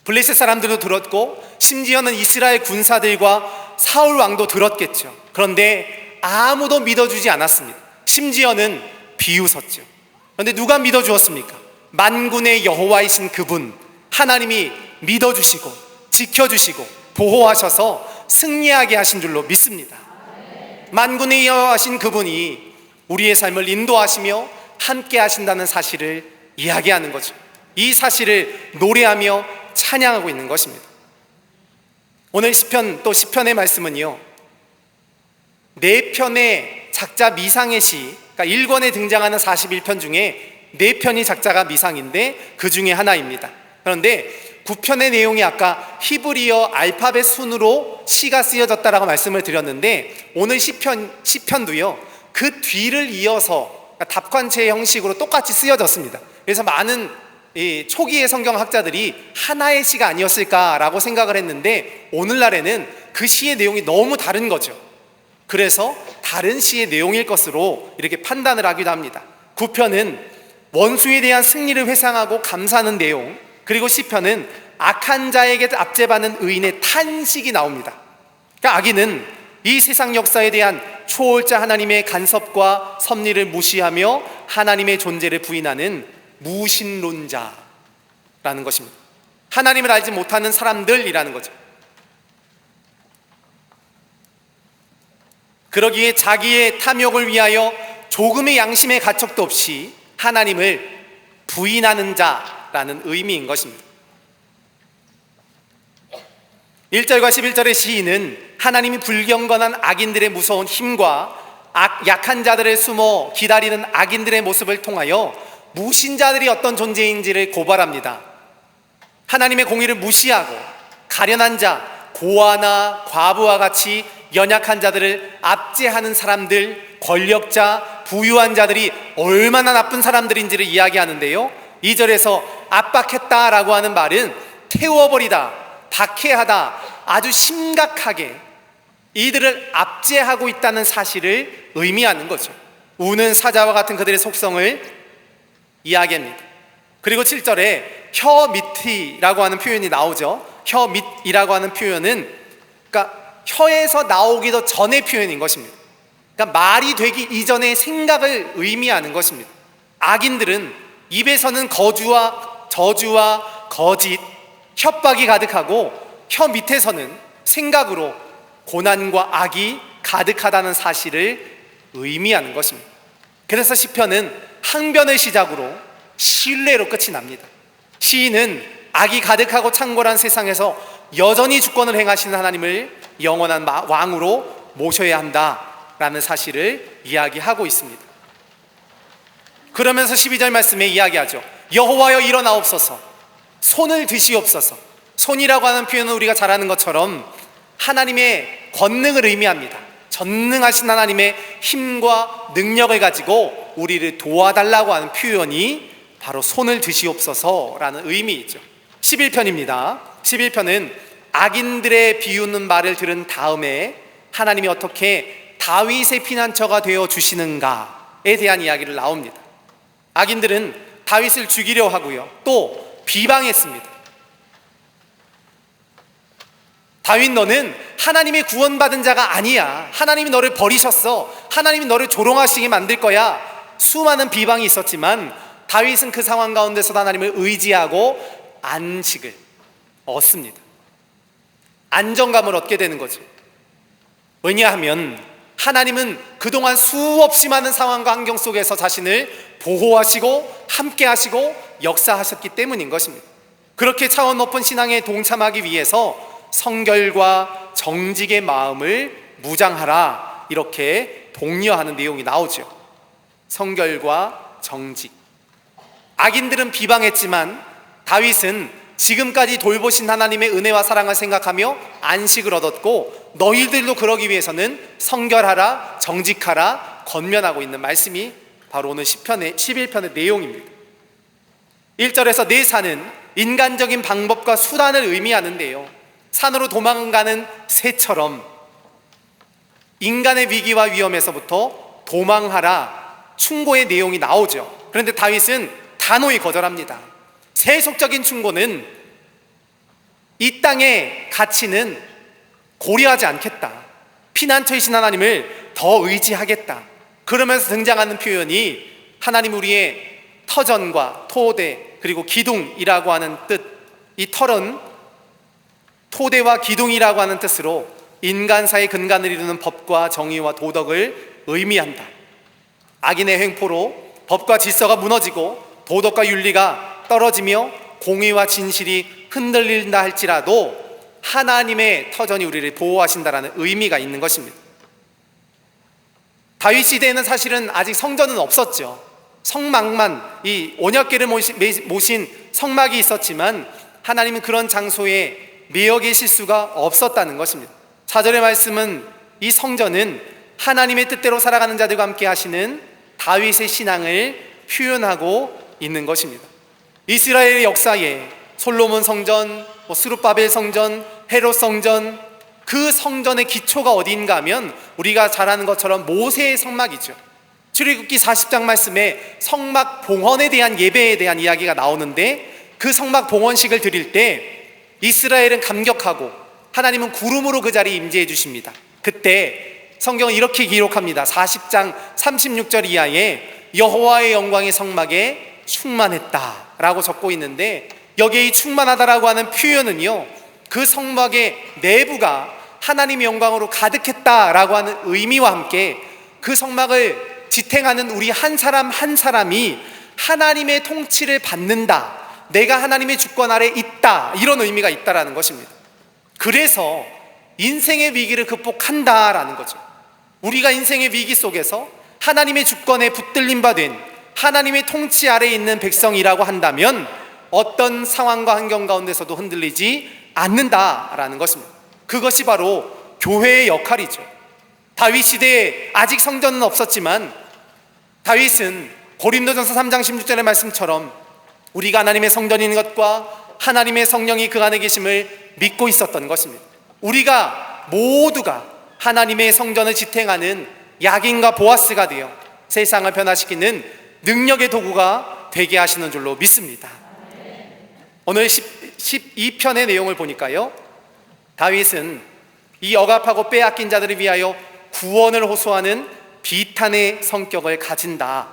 블레셋 사람들도 들었고, 심지어는 이스라엘 군사들과 사울 왕도 들었겠죠. 그런데 아무도 믿어주지 않았습니다. 심지어는 비웃었죠. 그런데 누가 믿어주었습니까? 만군의 여호와이신 그분, 하나님이 믿어주시고 지켜주시고 보호하셔서 승리하게 하신 줄로 믿습니다. 만군의 여호와이신 그분이 우리의 삶을 인도하시며 함께 하신다는 사실을 이야기하는 거죠. 이 사실을 노래하며 찬양하고 있는 것입니다. 오늘 시편, 또 시편의 말씀은요, 4편의 작자 미상의 시, 그러니까 1권에 등장하는 41편 중에 4편이 작자가 미상인데 그 중에 하나입니다. 그런데 9편의 내용이 아까 히브리어 알파벳 순으로 시가 쓰여졌다라고 말씀을 드렸는데, 오늘 시편도요 그 뒤를 이어서 그러니까 답관체 형식으로 똑같이 쓰여졌습니다. 그래서 많은 초기의 성경학자들이 하나의 시가 아니었을까라고 생각을 했는데, 오늘날에는 그 시의 내용이 너무 다른 거죠. 그래서 다른 시의 내용일 것으로 이렇게 판단을 하기도 합니다. 9편은 원수에 대한 승리를 회상하고 감사하는 내용, 그리고 시편은 악한 자에게 압제받는 의인의 탄식이 나옵니다. 그러니까 악인은 이 세상 역사에 대한 초월자 하나님의 간섭과 섭리를 무시하며 하나님의 존재를 부인하는 무신론자라는 것입니다. 하나님을 알지 못하는 사람들이라는 거죠. 그러기에 자기의 탐욕을 위하여 조금의 양심의 가책도 없이 하나님을 부인하는 자라는 의미인 것입니다. 1절과 11절의 시인은 하나님이 불경건한 악인들의 무서운 힘과 약한 자들을 숨어 기다리는 악인들의 모습을 통하여 무신자들이 어떤 존재인지를 고발합니다. 하나님의 공의를 무시하고 가련한 자, 고아나 과부와 같이 연약한 자들을 압제하는 사람들, 권력자, 부유한 자들이 얼마나 나쁜 사람들인지를 이야기하는데요, 2절에서 압박했다라고 하는 말은 태워버리다, 박해하다, 아주 심각하게 이들을 압제하고 있다는 사실을 의미하는 거죠. 우는 사자와 같은 그들의 속성을 이야기합니다. 그리고 7절에 혀 밑이라고 하는 표현이 나오죠. 혀 밑이라고 하는 표현은 그러니까 혀에서 나오기도 전의 표현인 것입니다. 그러니까 말이 되기 이전의 생각을 의미하는 것입니다. 악인들은 입에서는 거주와 저주와 거짓, 협박이 가득하고 혀 밑에서는 생각으로 고난과 악이 가득하다는 사실을 의미하는 것입니다. 그래서 시편은 항변을 시작으로 신뢰로 끝이 납니다. 시인은 악이 가득하고 창궐한 세상에서 여전히 주권을 행하시는 하나님을 영원한 왕으로 모셔야 한다라는 사실을 이야기하고 있습니다. 그러면서 12절 말씀에 이야기하죠. 여호와여 일어나옵소서, 손을 드시옵소서. 손이라고 하는 표현은 우리가 잘 아는 것처럼 하나님의 권능을 의미합니다. 전능하신 하나님의 힘과 능력을 가지고 우리를 도와달라고 하는 표현이 바로 손을 드시옵소서라는 의미이죠. 11편입니다. 11편은 악인들의 비웃는 말을 들은 다음에 하나님이 어떻게 다윗의 피난처가 되어 주시는가에 대한 이야기를 나옵니다. 악인들은 다윗을 죽이려 하고요, 또 비방했습니다. 다윗, 너는 하나님의 구원받은 자가 아니야. 하나님이 너를 버리셨어. 하나님이 너를 조롱하시게 만들 거야. 수많은 비방이 있었지만 다윗은 그 상황 가운데서 하나님을 의지하고 안식을 얻습니다. 안정감을 얻게 되는 거죠. 왜냐하면 하나님은 그동안 수없이 많은 상황과 환경 속에서 자신을 보호하시고 함께 하시고 역사하셨기 때문인 것입니다. 그렇게 차원 높은 신앙에 동참하기 위해서 성결과 정직의 마음을 무장하라, 이렇게 독려하는 내용이 나오죠. 성결과 정직. 악인들은 비방했지만 다윗은 지금까지 돌보신 하나님의 은혜와 사랑을 생각하며 안식을 얻었고, 너희들도 그러기 위해서는 성결하라, 정직하라 권면하고 있는 말씀이 바로 오늘 11편의 내용입니다. 1절에서 내 산은 인간적인 방법과 수단을 의미하는데요, 산으로 도망가는 새처럼 인간의 위기와 위험에서부터 도망하라 충고의 내용이 나오죠. 그런데 다윗은 단호히 거절합니다. 세속적인 충고는 이 땅의 가치는 고려하지 않겠다. 피난처이신 하나님을 더 의지하겠다. 그러면서 등장하는 표현이 하나님 우리의 터전과 토대 그리고 기둥이라고 하는 뜻, 이 털은 토대와 기둥이라고 하는 뜻으로 인간사의 근간을 이루는 법과 정의와 도덕을 의미한다. 악인의 횡포로 법과 질서가 무너지고 도덕과 윤리가 떨어지며 공의와 진실이 흔들린다 할지라도 하나님의 터전이 우리를 보호하신다라는 의미가 있는 것입니다. 다윗 시대에는 사실은 아직 성전은 없었죠. 성막만, 이 언약궤를 모신 성막이 있었지만 하나님은 그런 장소에 매여 계실 수가 없었다는 것입니다. 4절의 말씀은 이 성전은 하나님의 뜻대로 살아가는 자들과 함께 하시는 다윗의 신앙을 표현하고 있는 것입니다. 이스라엘의 역사에 솔로몬 성전, 스룹바벨 성전, 헤롯 성전, 그 성전의 기초가 어디인가 하면 우리가 잘 아는 것처럼 모세의 성막이죠. 출애굽기 40장 말씀에 성막 봉헌에 대한 예배에 대한 이야기가 나오는데, 그 성막 봉헌식을 드릴 때 이스라엘은 감격하고 하나님은 구름으로 그 자리에 임재해 주십니다. 그때 성경은 이렇게 기록합니다. 40장 36절 이하에 여호와의 영광이 성막에 충만했다라고 적고 있는데, 여기에 이 충만하다라고 하는 표현은요, 그 성막의 내부가 하나님의 영광으로 가득했다라고 하는 의미와 함께 그 성막을 지탱하는 우리 한 사람 한 사람이 하나님의 통치를 받는다, 내가 하나님의 주권 아래 있다, 이런 의미가 있다라는 것입니다. 그래서 인생의 위기를 극복한다라는 거죠. 우리가 인생의 위기 속에서 하나님의 주권에 붙들림 바 된 하나님의 통치 아래에 있는 백성이라고 한다면 어떤 상황과 환경 가운데서도 흔들리지 않는다라는 것입니다. 그것이 바로 교회의 역할이죠. 다윗 시대에 아직 성전은 없었지만 다윗은 고린도전서 3장 16절의 말씀처럼 우리가 하나님의 성전인 것과 하나님의 성령이 그 안에 계심을 믿고 있었던 것입니다. 우리가 모두가 하나님의 성전을 지탱하는 야긴과 보아스가 되어 세상을 변화시키는 능력의 도구가 되게 하시는 줄로 믿습니다. 오늘 12편의 내용을 보니까요, 다윗은 이 억압하고 빼앗긴 자들을 위하여 구원을 호소하는 비탄의 성격을 가진다.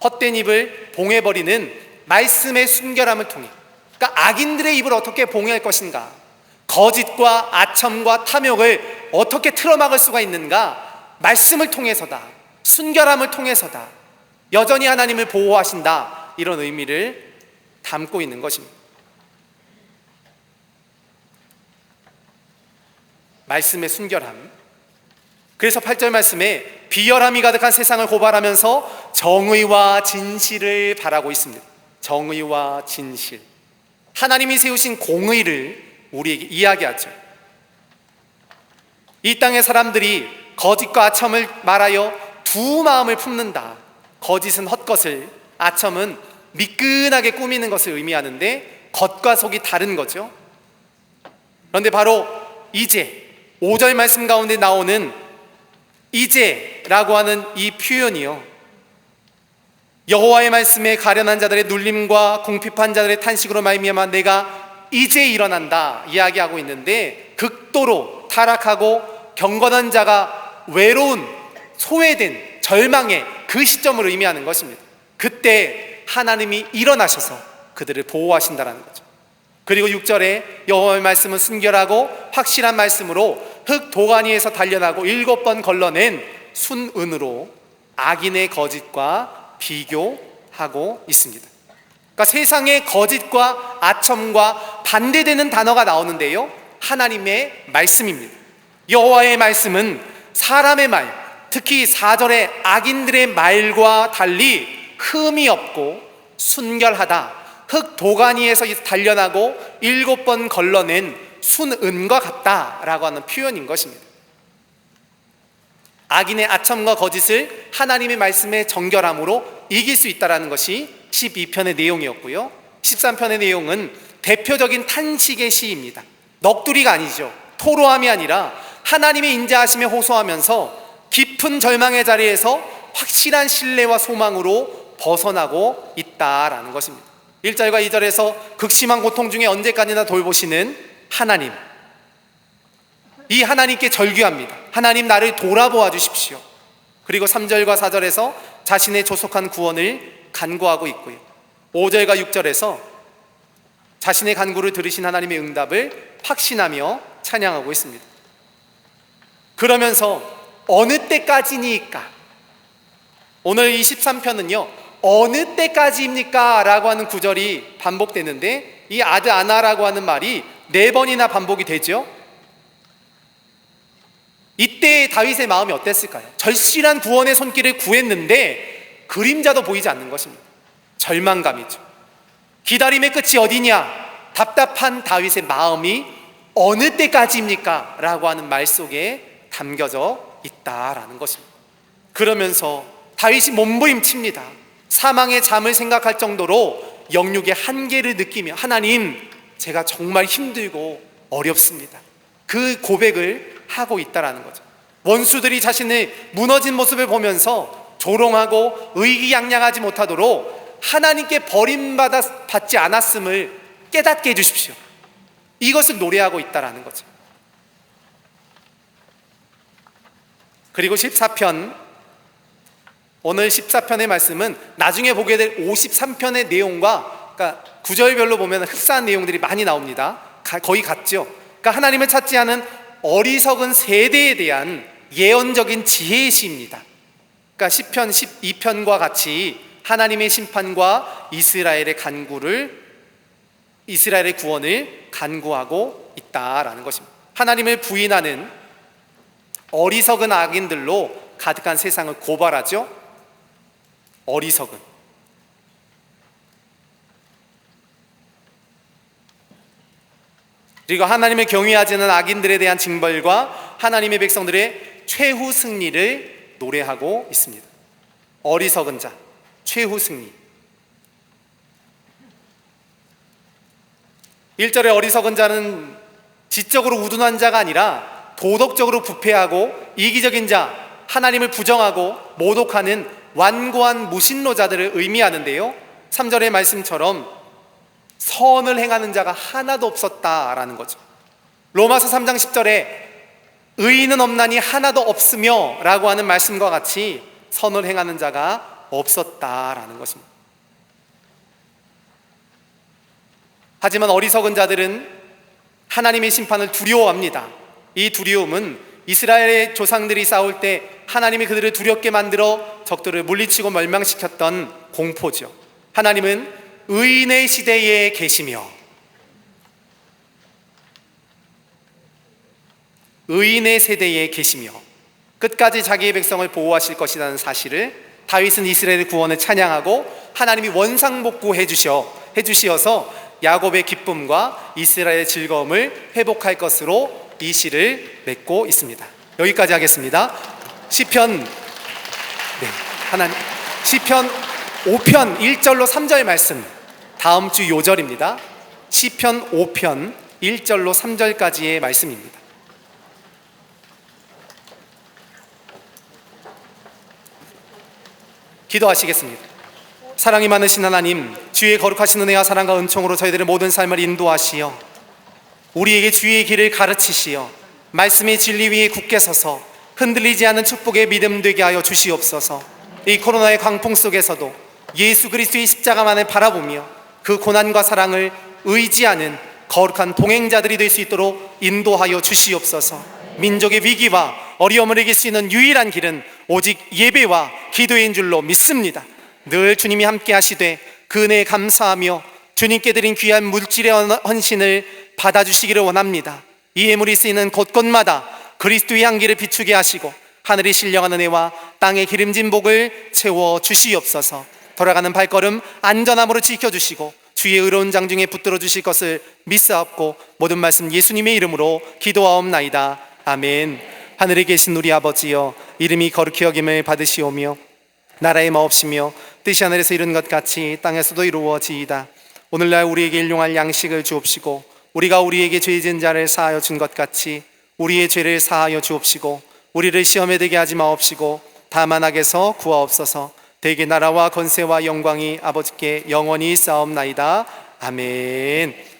헛된 입을 봉해버리는 말씀의 순결함을 통해, 그러니까 악인들의 입을 어떻게 봉해할 것인가, 거짓과 아첨과 탐욕을 어떻게 틀어막을 수가 있는가, 말씀을 통해서다, 순결함을 통해서다, 여전히 하나님을 보호하신다, 이런 의미를 담고 있는 것입니다. 말씀의 순결함. 그래서 8절 말씀에 비열함이 가득한 세상을 고발하면서 정의와 진실을 바라고 있습니다. 정의와 진실. 하나님이 세우신 공의를 우리에게 이야기하죠. 이 땅의 사람들이 거짓과 아첨을 말하여 두 마음을 품는다. 거짓은 헛것을, 아첨은 미끈하게 꾸미는 것을 의미하는데 겉과 속이 다른 거죠. 그런데 바로 이제 5절 말씀 가운데 나오는 이제라고 하는 이 표현이요, 여호와의 말씀에 가련한 자들의 눌림과 궁핍한 자들의 탄식으로 말미암아 내가 이제 일어난다 이야기하고 있는데, 극도로 타락하고 경건한 자가 외로운, 소외된, 절망의 그 시점을 의미하는 것입니다. 그때 하나님이 일어나셔서 그들을 보호하신다는 거죠. 그리고 6절에 여호와의 말씀은 순결하고 확실한 말씀으로 흙 도가니에서 단련하고 7번 걸러낸 순은으로 악인의 거짓과 비교하고 있습니다. 그러니까 세상의 거짓과 아첨과 반대되는 단어가 나오는데요, 하나님의 말씀입니다. 여호와의 말씀은 사람의 말, 특히 4절의 악인들의 말과 달리 흠이 없고 순결하다, 흙 도가니에서 단련하고 7번 걸러낸 순은과 같다라고 하는 표현인 것입니다. 악인의 아첨과 거짓을 하나님의 말씀의 정결함으로 이길 수 있다는 것이 12편의 내용이었고요, 13편의 내용은 대표적인 탄식의 시입니다. 넋두리가 아니죠. 토로함이 아니라 하나님의 인자하심에 호소하면서 깊은 절망의 자리에서 확실한 신뢰와 소망으로 벗어나고 있다라는 것입니다. 1절과 2절에서 극심한 고통 중에 언제까지나 돌보시는 하나님, 이 하나님께 절규합니다. 하나님, 나를 돌아보아 주십시오. 그리고 3절과 4절에서 자신의 조속한 구원을 간구하고 있고요, 5절과 6절에서 자신의 간구를 들으신 하나님의 응답을 확신하며 찬양하고 있습니다. 그러면서 어느 때까지니까, 오늘 이 13편은요 어느 때까지입니까? 라고 하는 구절이 반복되는데, 이 아드 아나라고 하는 말이 4번이나 반복이 되죠. 이때 다윗의 마음이 어땠을까요? 절실한 구원의 손길을 구했는데 그림자도 보이지 않는 것입니다. 절망감이죠. 기다림의 끝이 어디냐? 답답한 다윗의 마음이 어느 때까지입니까? 라고 하는 말 속에 담겨져 있다라는 것입니다. 그러면서 다윗이 몸부림칩니다. 사망의 잠을 생각할 정도로 영육의 한계를 느끼며, 하나님, 제가 정말 힘들고 어렵습니다, 그 고백을 하고 있다라는 거죠. 원수들이 자신의 무너진 모습을 보면서 조롱하고 의기양양하지 못하도록 하나님께 버림받지 않았음을 깨닫게 해주십시오. 이것을 노래하고 있다라는 거죠. 그리고 14편, 오늘 14편의 말씀은 나중에 보게 될 53편의 내용과, 그러니까 구절별로 보면 흡사한 내용들이 많이 나옵니다. 거의 같죠. 그러니까 하나님을 찾지 않은 어리석은 세대에 대한 예언적인 지혜의 시입니다. 그러니까 10편, 12편과 같이 하나님의 심판과 이스라엘의 구원을 간구하고 있다라는 것입니다. 하나님을 부인하는 어리석은 악인들로 가득한 세상을 고발하죠. 어리석은. 그리고 하나님을 경외하지 않는 악인들에 대한 징벌과 하나님의 백성들의 최후 승리를 노래하고 있습니다. 어리석은 자, 최후 승리. 1절의 어리석은 자는 지적으로 우둔한 자가 아니라 도덕적으로 부패하고 이기적인 자, 하나님을 부정하고 모독하는 완고한 무신론자들을 의미하는데요, 3절의 말씀처럼 선을 행하는 자가 하나도 없었다라는 거죠. 로마서 3장 10절에 의인은 없나니 하나도 없으며 라고 하는 말씀과 같이 선을 행하는 자가 없었다라는 것입니다. 하지만 어리석은 자들은 하나님의 심판을 두려워합니다. 이 두려움은 이스라엘의 조상들이 싸울 때 하나님이 그들을 두렵게 만들어 적들을 물리치고 멸망시켰던 공포죠. 하나님은 의인의 시대에 계시며 의인의 세대에 계시며 끝까지 자기의 백성을 보호하실 것이라는 사실을 다윗은 이스라엘의 구원을 찬양하고 하나님이 원상복구해 주시어서 야곱의 기쁨과 이스라엘의 즐거움을 회복할 것으로 이 시를 맺고 있습니다. 여기까지 하겠습니다. 시편 5편 1절로 3절 말씀, 다음 주 요절입니다. 시편 5편 1절로 3절까지의 말씀입니다. 기도하시겠습니다. 사랑이 많으신 하나님, 주의 거룩하신 은혜와 사랑과 은총으로 저희들의 모든 삶을 인도하시어 우리에게 주의 길을 가르치시어 말씀의 진리 위에 굳게 서서 흔들리지 않는 축복의 믿음 되게 하여 주시옵소서. 이 코로나의 광풍 속에서도 예수 그리스도의 십자가만을 바라보며 그 고난과 사랑을 의지하는 거룩한 동행자들이 될 수 있도록 인도하여 주시옵소서. 민족의 위기와 어려움을 이길 수 있는 유일한 길은 오직 예배와 기도인 줄로 믿습니다. 늘 주님이 함께 하시되 그 은혜에 감사하며 주님께 드린 귀한 물질의 헌신을 받아주시기를 원합니다. 이 예물이 쓰이는 곳곳마다 그리스도의 향기를 비추게 하시고 하늘의 신령한 은혜와 땅의 기름진 복을 채워 주시옵소서. 돌아가는 발걸음 안전함으로 지켜주시고 주의 의로운 장중에 붙들어 주실 것을 믿사옵고 모든 말씀 예수님의 이름으로 기도하옵나이다. 아멘. 하늘에 계신 우리 아버지여, 이름이 거룩히 여김을 받으시오며 나라의 마옵시며 뜻이 하늘에서 이룬 것 같이 땅에서도 이루어지이다. 오늘날 우리에게 일용할 양식을 주옵시고 우리가 우리에게 죄 지은 자를 사하여 준 것 같이 우리의 죄를 사하여 주옵시고 우리를 시험에 들게 하지 마옵시고 다만 악에서 구하옵소서. 대개 나라와 권세와 영광이 아버지께 영원히 쌓옵나이다. 아멘.